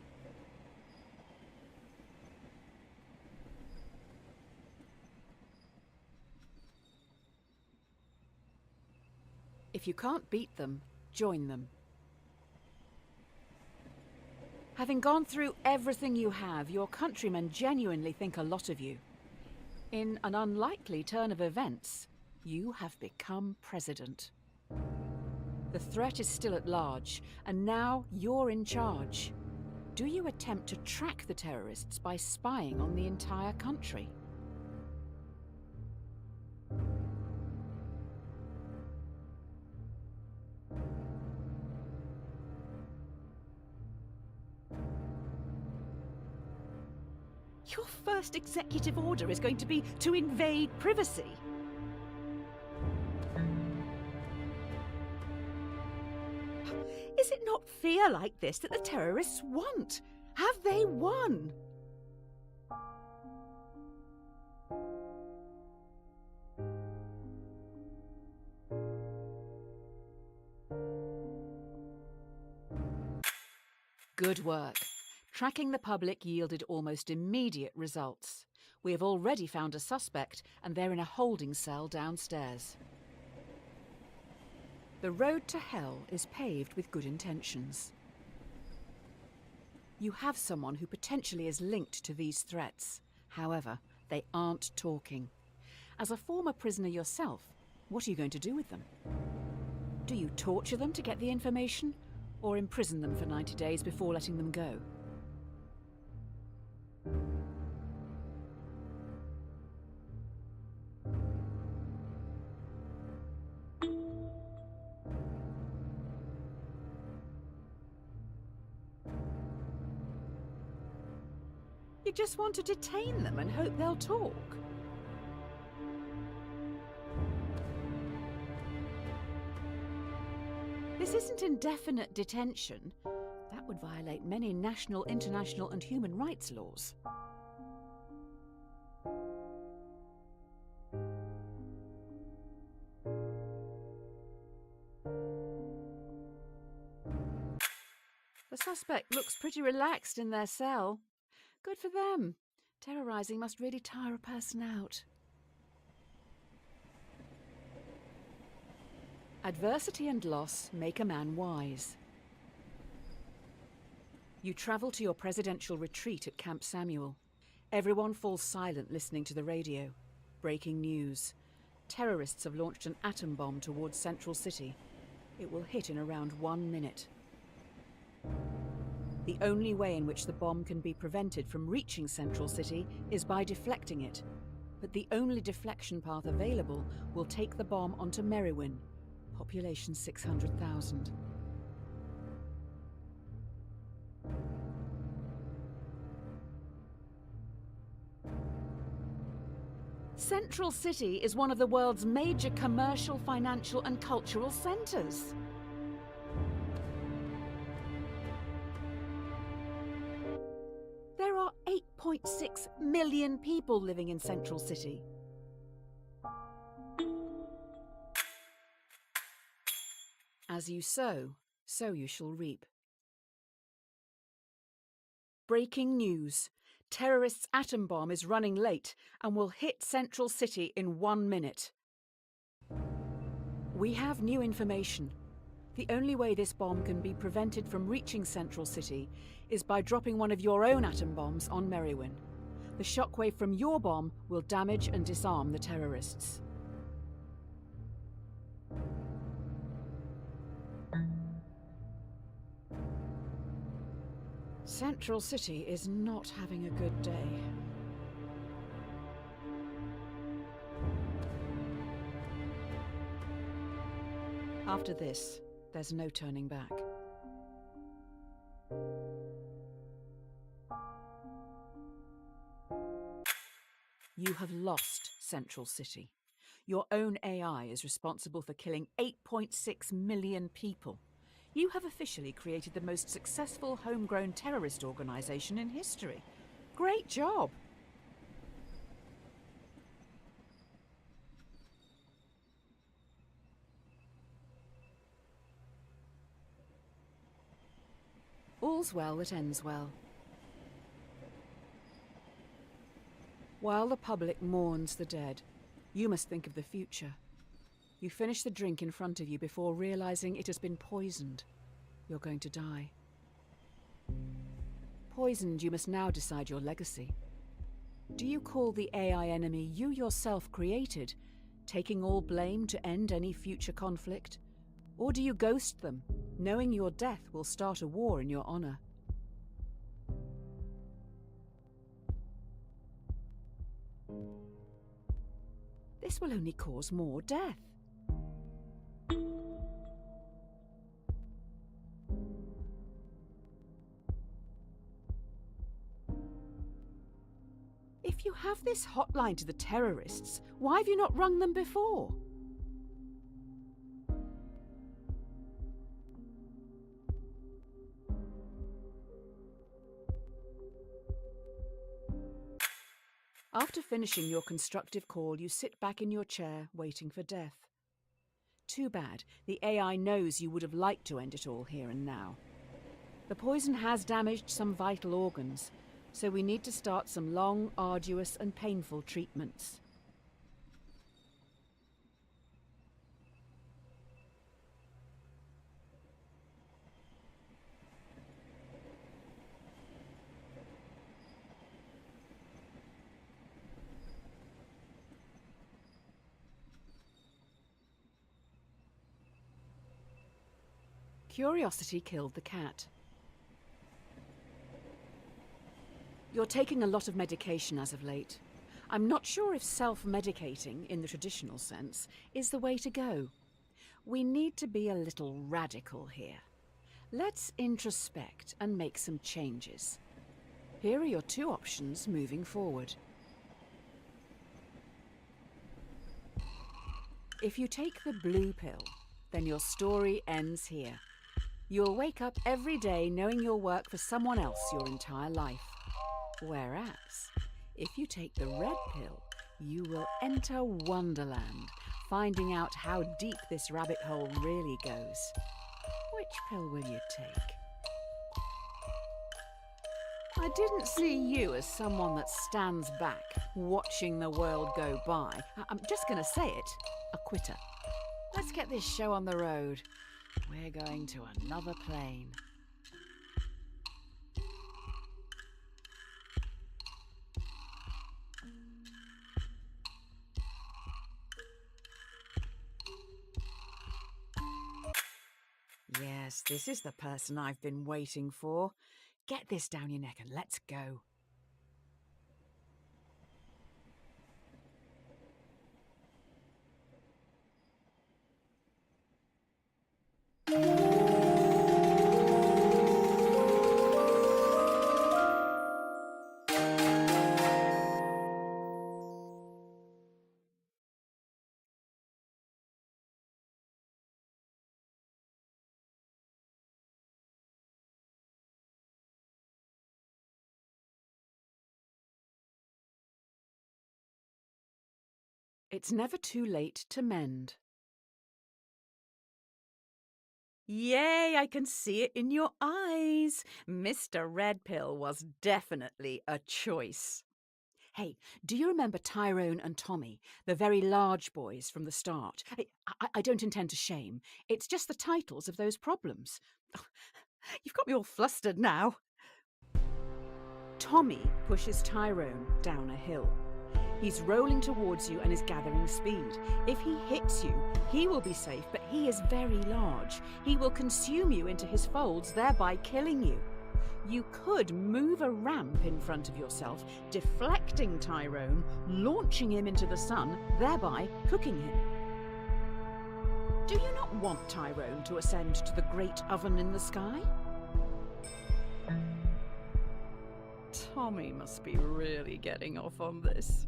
If you can't beat them, join them. Having gone through everything you have, your countrymen genuinely think a lot of you. In an unlikely turn of events, you have become president. The threat is still at large, and now you're in charge. Do you attempt to track the terrorists by spying on the entire country? Your first executive order is going to be to invade privacy. Is it not fear like this that the terrorists want? Have they won? Good work. Tracking the public yielded almost immediate results. We have already found a suspect, and they're in a holding cell downstairs. The road to hell is paved with good intentions. You have someone who potentially is linked to these threats. However, they aren't talking. As a former prisoner yourself, what are you going to do with them? Do you torture them to get the information, or imprison them for 90 days before letting them go? You just want to detain them and hope they'll talk. This isn't indefinite detention. That would violate many national, international, and human rights laws. The suspect looks pretty relaxed in their cell. Good for them. Terrorizing must really tire a person out. Adversity and loss make a man wise. You travel to your presidential retreat at Camp Samuel. Everyone falls silent listening to the radio. Breaking news. Terrorists have launched an atom bomb towards Central City. It will hit in around 1 minute. The only way in which the bomb can be prevented from reaching Central City is by deflecting it. But the only deflection path available will take the bomb onto Merriwin, population 600,000. Central City is one of the world's major commercial, financial, and cultural centers. There are 8.6 million people living in Central City. As you sow, so you shall reap. Breaking news. Terrorists' atom bomb is running late and will hit Central City in 1 minute. We have new information. The only way this bomb can be prevented from reaching Central City is by dropping one of your own atom bombs on Merrywin. The shockwave from your bomb will damage and disarm the terrorists. Central City is not having a good day. After this, there's no turning back. You have lost Central City. Your own AI is responsible for killing 8.6 million people. You have officially created the most successful homegrown terrorist organization in history. Great job! All's well that ends well. While the public mourns the dead, you must think of the future. You finish the drink in front of you before realizing it has been poisoned. You're going to die. Poisoned, you must now decide your legacy. Do you call the AI enemy you yourself created, taking all blame to end any future conflict? Or do you ghost them, knowing your death will start a war in your honor? This will only cause more death. If you have this hotline to the terrorists, why have you not rung them before? After finishing your constructive call, you sit back in your chair, waiting for death. Too bad, the AI knows you would have liked to end it all here and now. The poison has damaged some vital organs, so we need to start some long, arduous and painful treatments. Curiosity killed the cat. You're taking a lot of medication as of late. I'm not sure if self-medicating, in the traditional sense, is the way to go. We need to be a little radical here. Let's introspect and make some changes. Here are your two options moving forward. If you take the blue pill, then your story ends here. You'll wake up every day knowing you'll work for someone else your entire life. Whereas, if you take the red pill, you will enter Wonderland, finding out how deep this rabbit hole really goes. Which pill will you take? I didn't see you as someone that stands back, watching the world go by. I'm just gonna say it, a quitter. Let's get this show on the road. We're going to another plane. Yes, this is the person I've been waiting for. Get this down your neck and let's go. It's never too late to mend. Yay, I can see it in your eyes. Mr. Red Pill was definitely a choice. Hey, do you remember Tyrone and Tommy, the very large boys from the start? I don't intend to shame. It's just the titles of those problems. You've got me all flustered now. Tommy pushes Tyrone down a hill. He's rolling towards you and is gathering speed. If he hits you, he will be safe, but he is very large. He will consume you into his folds, thereby killing you. You could move a ramp in front of yourself, deflecting Tyrone, launching him into the sun, thereby cooking him. Do you not want Tyrone to ascend to the great oven in the sky? Tommy must be really getting off on this.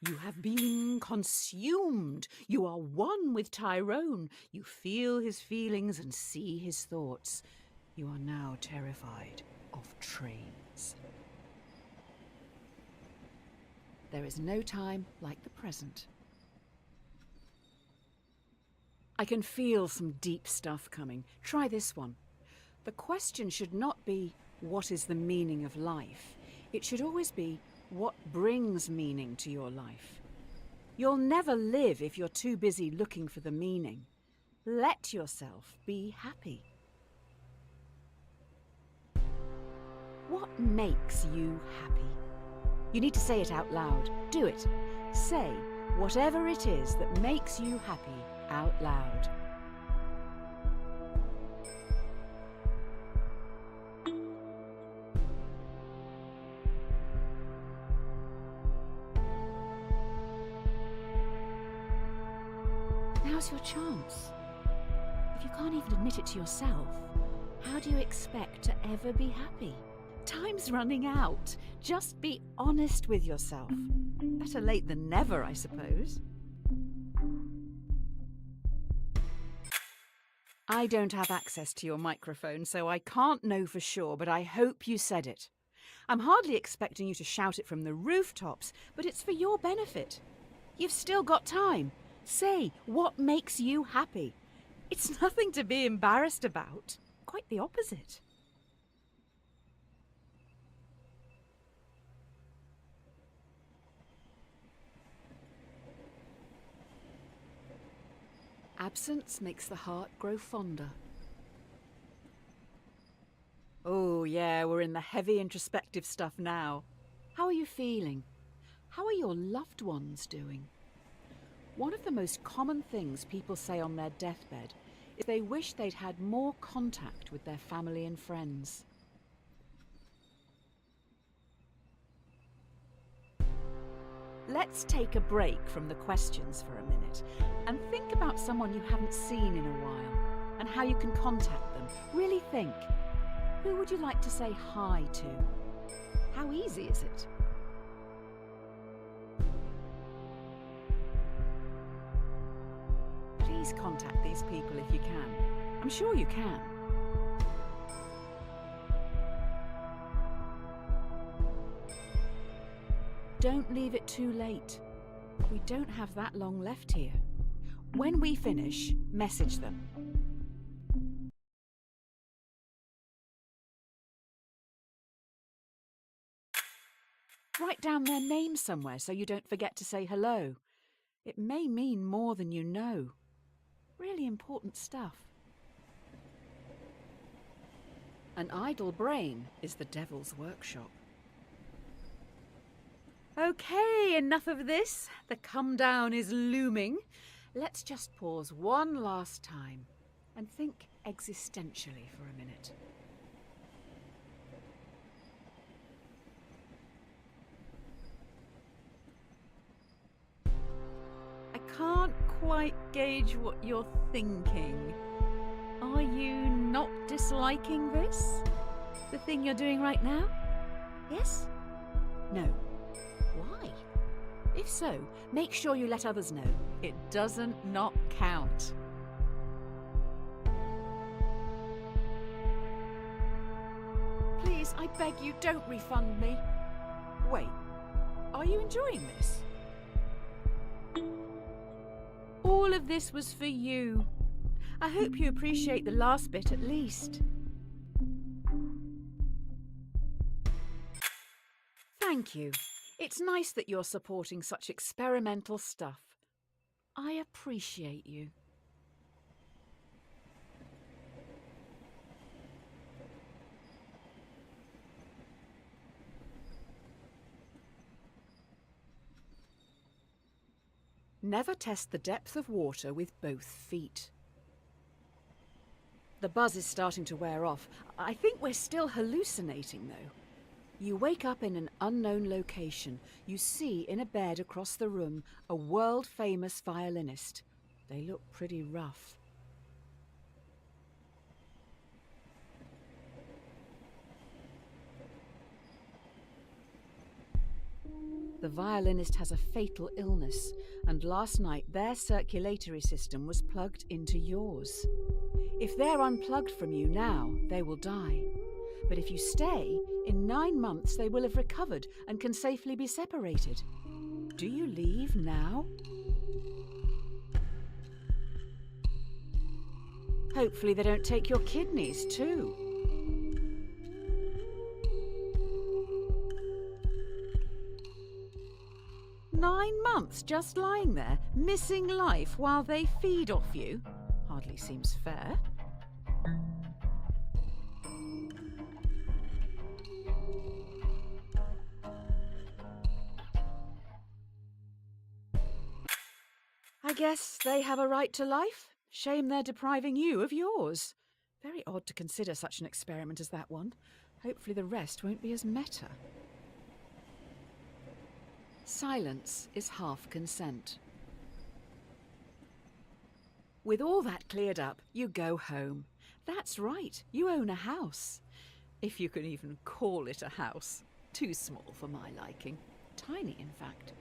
You have been consumed. You are one with Tyrone. You feel his feelings and see his thoughts. You are now terrified of trains. There is no time like the present. I can feel some deep stuff coming. Try this one. The question should not be, what is the meaning of life? It should always be, what brings meaning to your life? You'll never live if you're too busy looking for the meaning. Let yourself be happy. What makes you happy? You need to say it out loud. Do it. Say whatever it is that makes you happy out loud. Now's your chance. If you can't even admit it to yourself, how do you expect to ever be happy? Time's running out. Just be honest with yourself. Better late than never, I suppose. I don't have access to your microphone, so I can't know for sure, but I hope you said it. I'm hardly expecting you to shout it from the rooftops, but it's for your benefit. You've still got time. Say what makes you happy. It's nothing to be embarrassed about. Quite the opposite. Absence makes the heart grow fonder. Oh yeah, we're in the heavy introspective stuff now. How are you feeling? How are your loved ones doing? One of the most common things people say on their deathbed is they wish they'd had more contact with their family and friends. Let's take a break from the questions for a minute and think about someone you haven't seen in a while and how you can contact them. Really think. Who would you like to say hi to? How easy is it? Please contact these people if you can. I'm sure you can. Don't leave it too late. We don't have that long left here. When we finish, message them. Write down their name somewhere so you don't forget to say hello. It may mean more than you know. Really important stuff. An idle brain is the devil's workshop. Okay, enough of this. The come down is looming. Let's just pause one last time and think existentially for a minute. I can't quite gauge what you're thinking. Are you not disliking this? The thing you're doing right now? Yes? No. Why? If so, make sure you let others know. It doesn't not count. Please, I beg you, don't refund me. Wait, Are you enjoying this? All of this was for you. I hope you appreciate the last bit at least. Thank you. It's nice that you're supporting such experimental stuff. I appreciate you. Never test the depth of water with both feet. The buzz is starting to wear off. I think we're still hallucinating, though. You wake up in an unknown location. You see in a bed across the room a world-famous violinist. They look pretty rough. The violinist has a fatal illness, and last night their circulatory system was plugged into yours. If they're unplugged from you now, they will die. But if you stay, in 9 months they will have recovered and can safely be separated. Do you leave now? Hopefully they don't take your kidneys too. Nine months just lying there, missing life while they feed off you? Hardly seems fair. I guess they have a right to life. Shame they're depriving you of yours. Very odd to consider such an experiment as that one. Hopefully the rest won't be as meta. Silence is half consent. With all that cleared up, you go home. That's right, you own a house. If you can even call it a house. Too small for my liking. Tiny, in fact.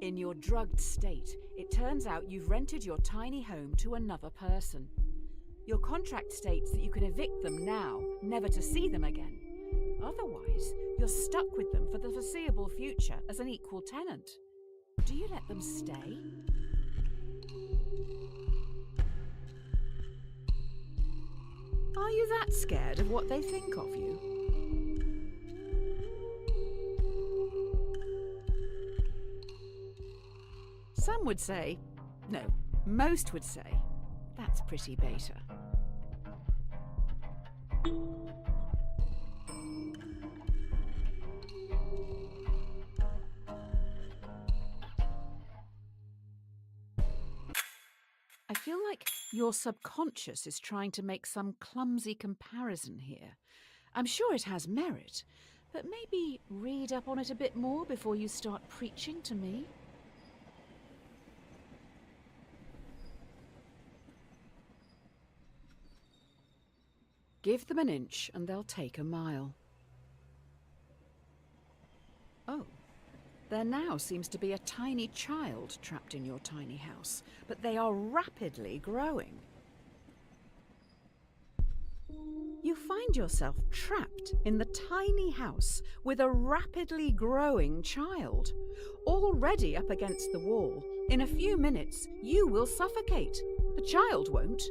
In your drugged state, it turns out you've rented your tiny home to another person. Your contract states that you can evict them now, never to see them again. Otherwise, you're stuck with them for the foreseeable future as an equal tenant. Do you let them stay? Are you that scared of what they think of you? Some would say, no, most would say, that's pretty beta. I feel like your subconscious is trying to make some clumsy comparison here. I'm sure it has merit, but maybe read up on it a bit more before you start preaching to me. Give them an inch and they'll take a mile. Oh, there now seems to be a tiny child trapped in your tiny house, but they are rapidly growing. You find yourself trapped in the tiny house with a rapidly growing child. Already up against the wall, in a few minutes you will suffocate. The child won't.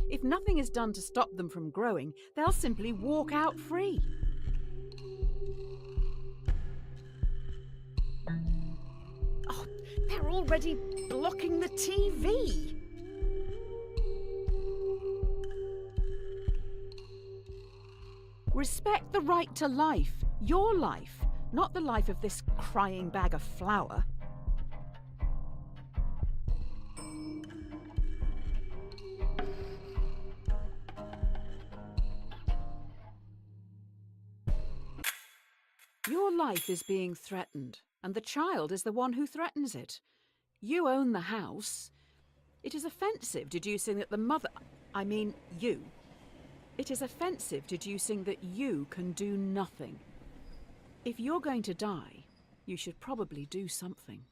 If nothing is done to stop them from growing, they'll simply walk out free. Oh, they're already blocking the TV. Respect the right to life, your life, not the life of this crying bag of flour. Your life is being threatened, and the child is the one who threatens it. You own the house. It is offensive deducing that the mother... I mean you. It is offensive deducing that you can do nothing. If you're going to die, you should probably do something.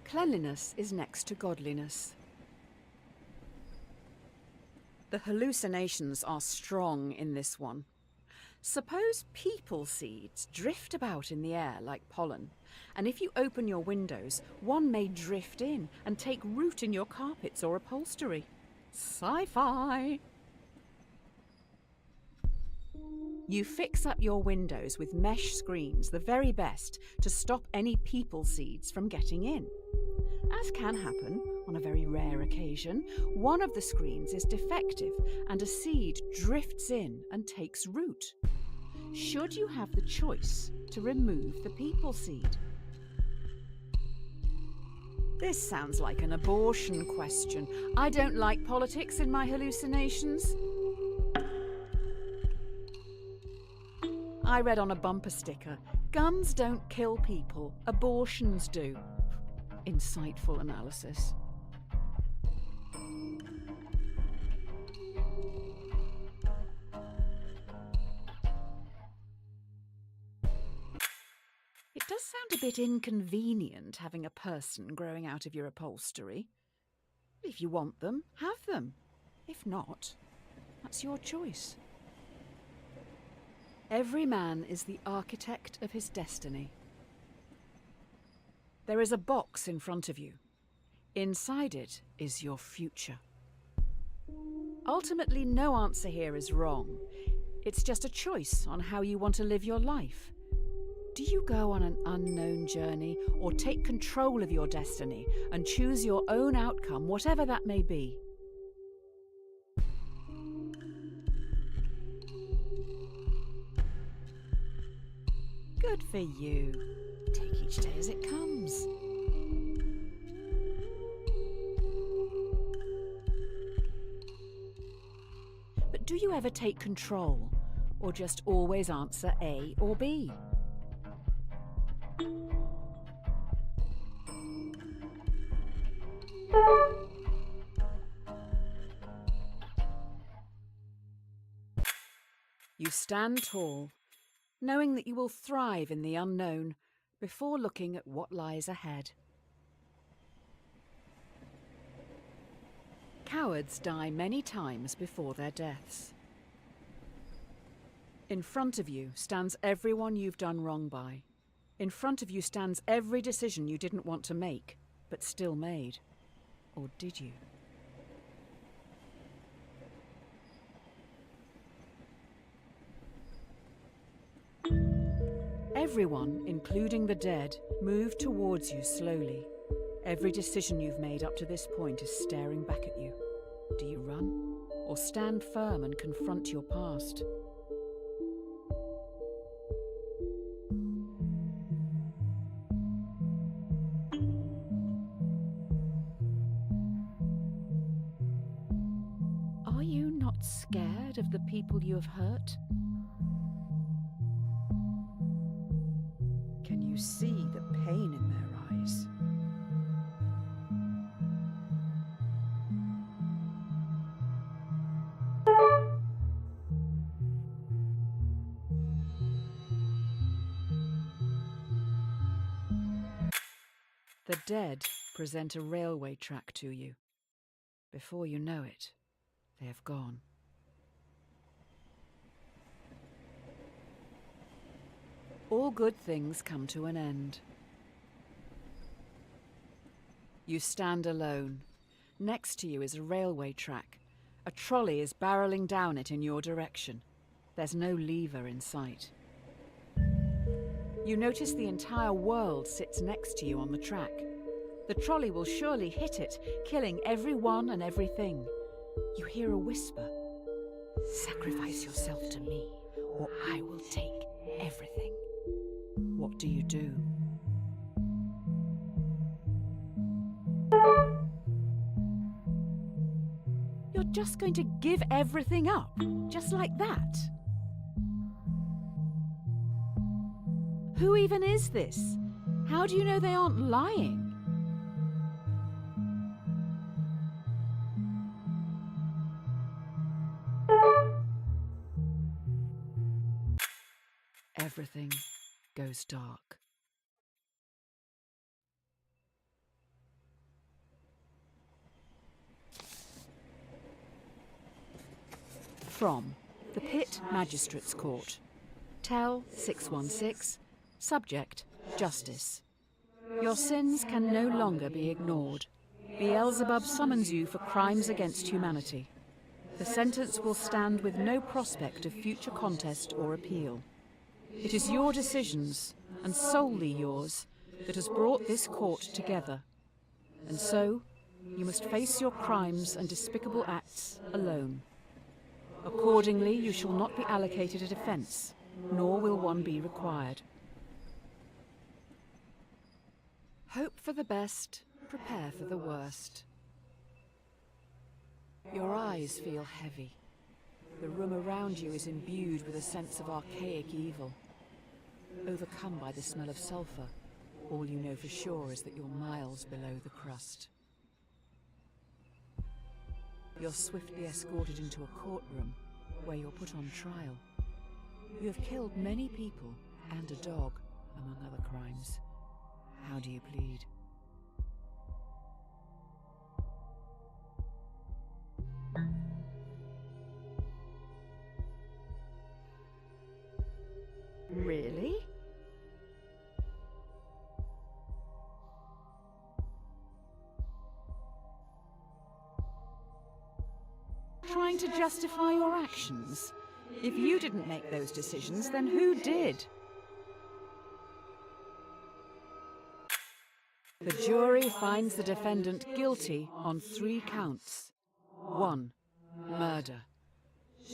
Cleanliness is next to godliness. The hallucinations are strong in this one. Suppose people seeds drift about in the air like pollen, and if you open your windows, one may drift in and take root in your carpets or upholstery. Sci-fi! You fix up your windows with mesh screens, the very best, to stop any people seeds from getting in. As can happen on a very rare occasion, one of the screens is defective and a seed drifts in and takes root. Should you have the choice to remove the people seed? This sounds like an abortion question. I don't like politics in my hallucinations. I read on a bumper sticker, "Guns don't kill people, abortions do." Insightful analysis. It does sound a bit inconvenient having a person growing out of your upholstery. If you want them, have them. If not, that's your choice. Every man is the architect of his destiny. There is a box in front of you. Inside it is your future. Ultimately, no answer here is wrong. It's just a choice on how you want to live your life. Do you go on an unknown journey or take control of your destiny and choose your own outcome, whatever that may be? Good for you. Take each day as it comes. But do you ever take control, or just always answer A or B? You stand tall, knowing that you will thrive in the unknown before looking at what lies ahead. Cowards die many times before their deaths. In front of you stands everyone you've done wrong by. In front of you stands every decision you didn't want to make, but still made. Or did you? Everyone, including the dead, move towards you slowly. Every decision you've made up to this point is staring back at you. Do you run, or stand firm and confront your past? Are you not scared of the people you have hurt? Can you see the pain in their eyes? The dead present a railway track to you. Before you know it, they have gone. All good things come to an end. You stand alone. Next to you is a railway track. A trolley is barreling down it in your direction. There's no lever in sight. You notice the entire world sits next to you on the track. The trolley will surely hit it, killing everyone and everything. You hear a whisper. Sacrifice yourself to me, or I will take everything. What do you do? You're just going to give everything up, just like that? Who even is this? How do you know they aren't lying? Everything goes dark. From the Pit Magistrates Court. Tell 616. Subject, Justice. Your sins can no longer be ignored. Beelzebub summons you for crimes against humanity. The sentence will stand with no prospect of future contest or appeal. It is your decisions, and solely yours, that has brought this court together. And so, you must face your crimes and despicable acts alone. Accordingly, you shall not be allocated a defence, nor will one be required. Hope for the best, prepare for the worst. Your eyes feel heavy. The room around you is imbued with a sense of archaic evil. Overcome by the smell of sulphur, all you know for sure is that you're miles below the crust. You're swiftly escorted into a courtroom where you're put on trial. You have killed many people and a dog, among other crimes. How do you plead? Really? Trying to justify your actions? If you didn't make those decisions, then who did? The jury finds the defendant guilty on 3 counts. 1. Murder.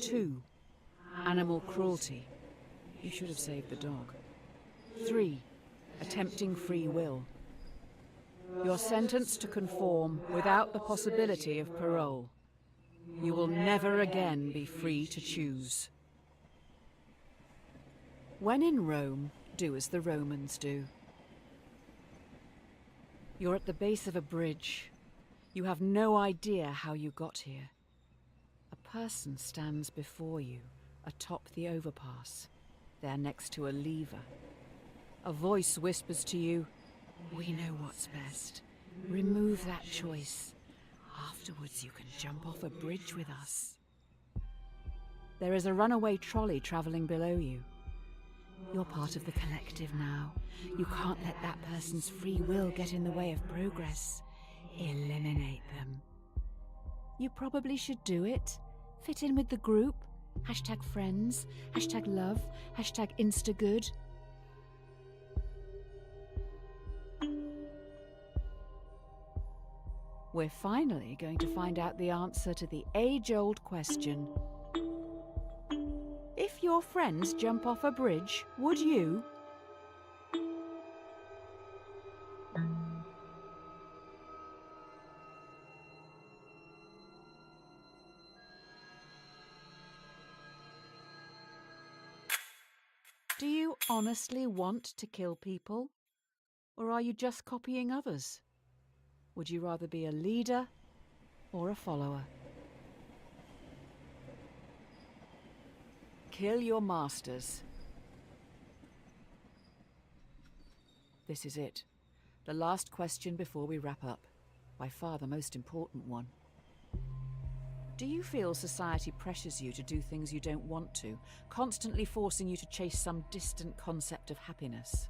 2. Animal cruelty. You should have saved the dog. 3. Attempting free will. You're sentenced to conform without the possibility of parole. You will never again be free to choose. When in Rome, do as the Romans do. You're at the base of a bridge. You have no idea how you got here. A person stands before you, atop the overpass. They're next to a lever. A voice whispers to you, "We know what's best. Remove that choice. Afterwards you can jump off a bridge with us." There is a runaway trolley travelling below you. You're part of the collective now. You can't let that person's free will get in the way of progress. Eliminate them. You probably should do it. Fit in with the group. #friends, #love, #instagood. We're finally going to find out the answer to the age-old question. If your friends jump off a bridge, would you? Do you honestly want to kill people? Or are you just copying others? Would you rather be a leader or a follower? Kill your masters. This is it. The last question before we wrap up. By far the most important one. Do you feel society pressures you to do things you don't want to, constantly forcing you to chase some distant concept of happiness?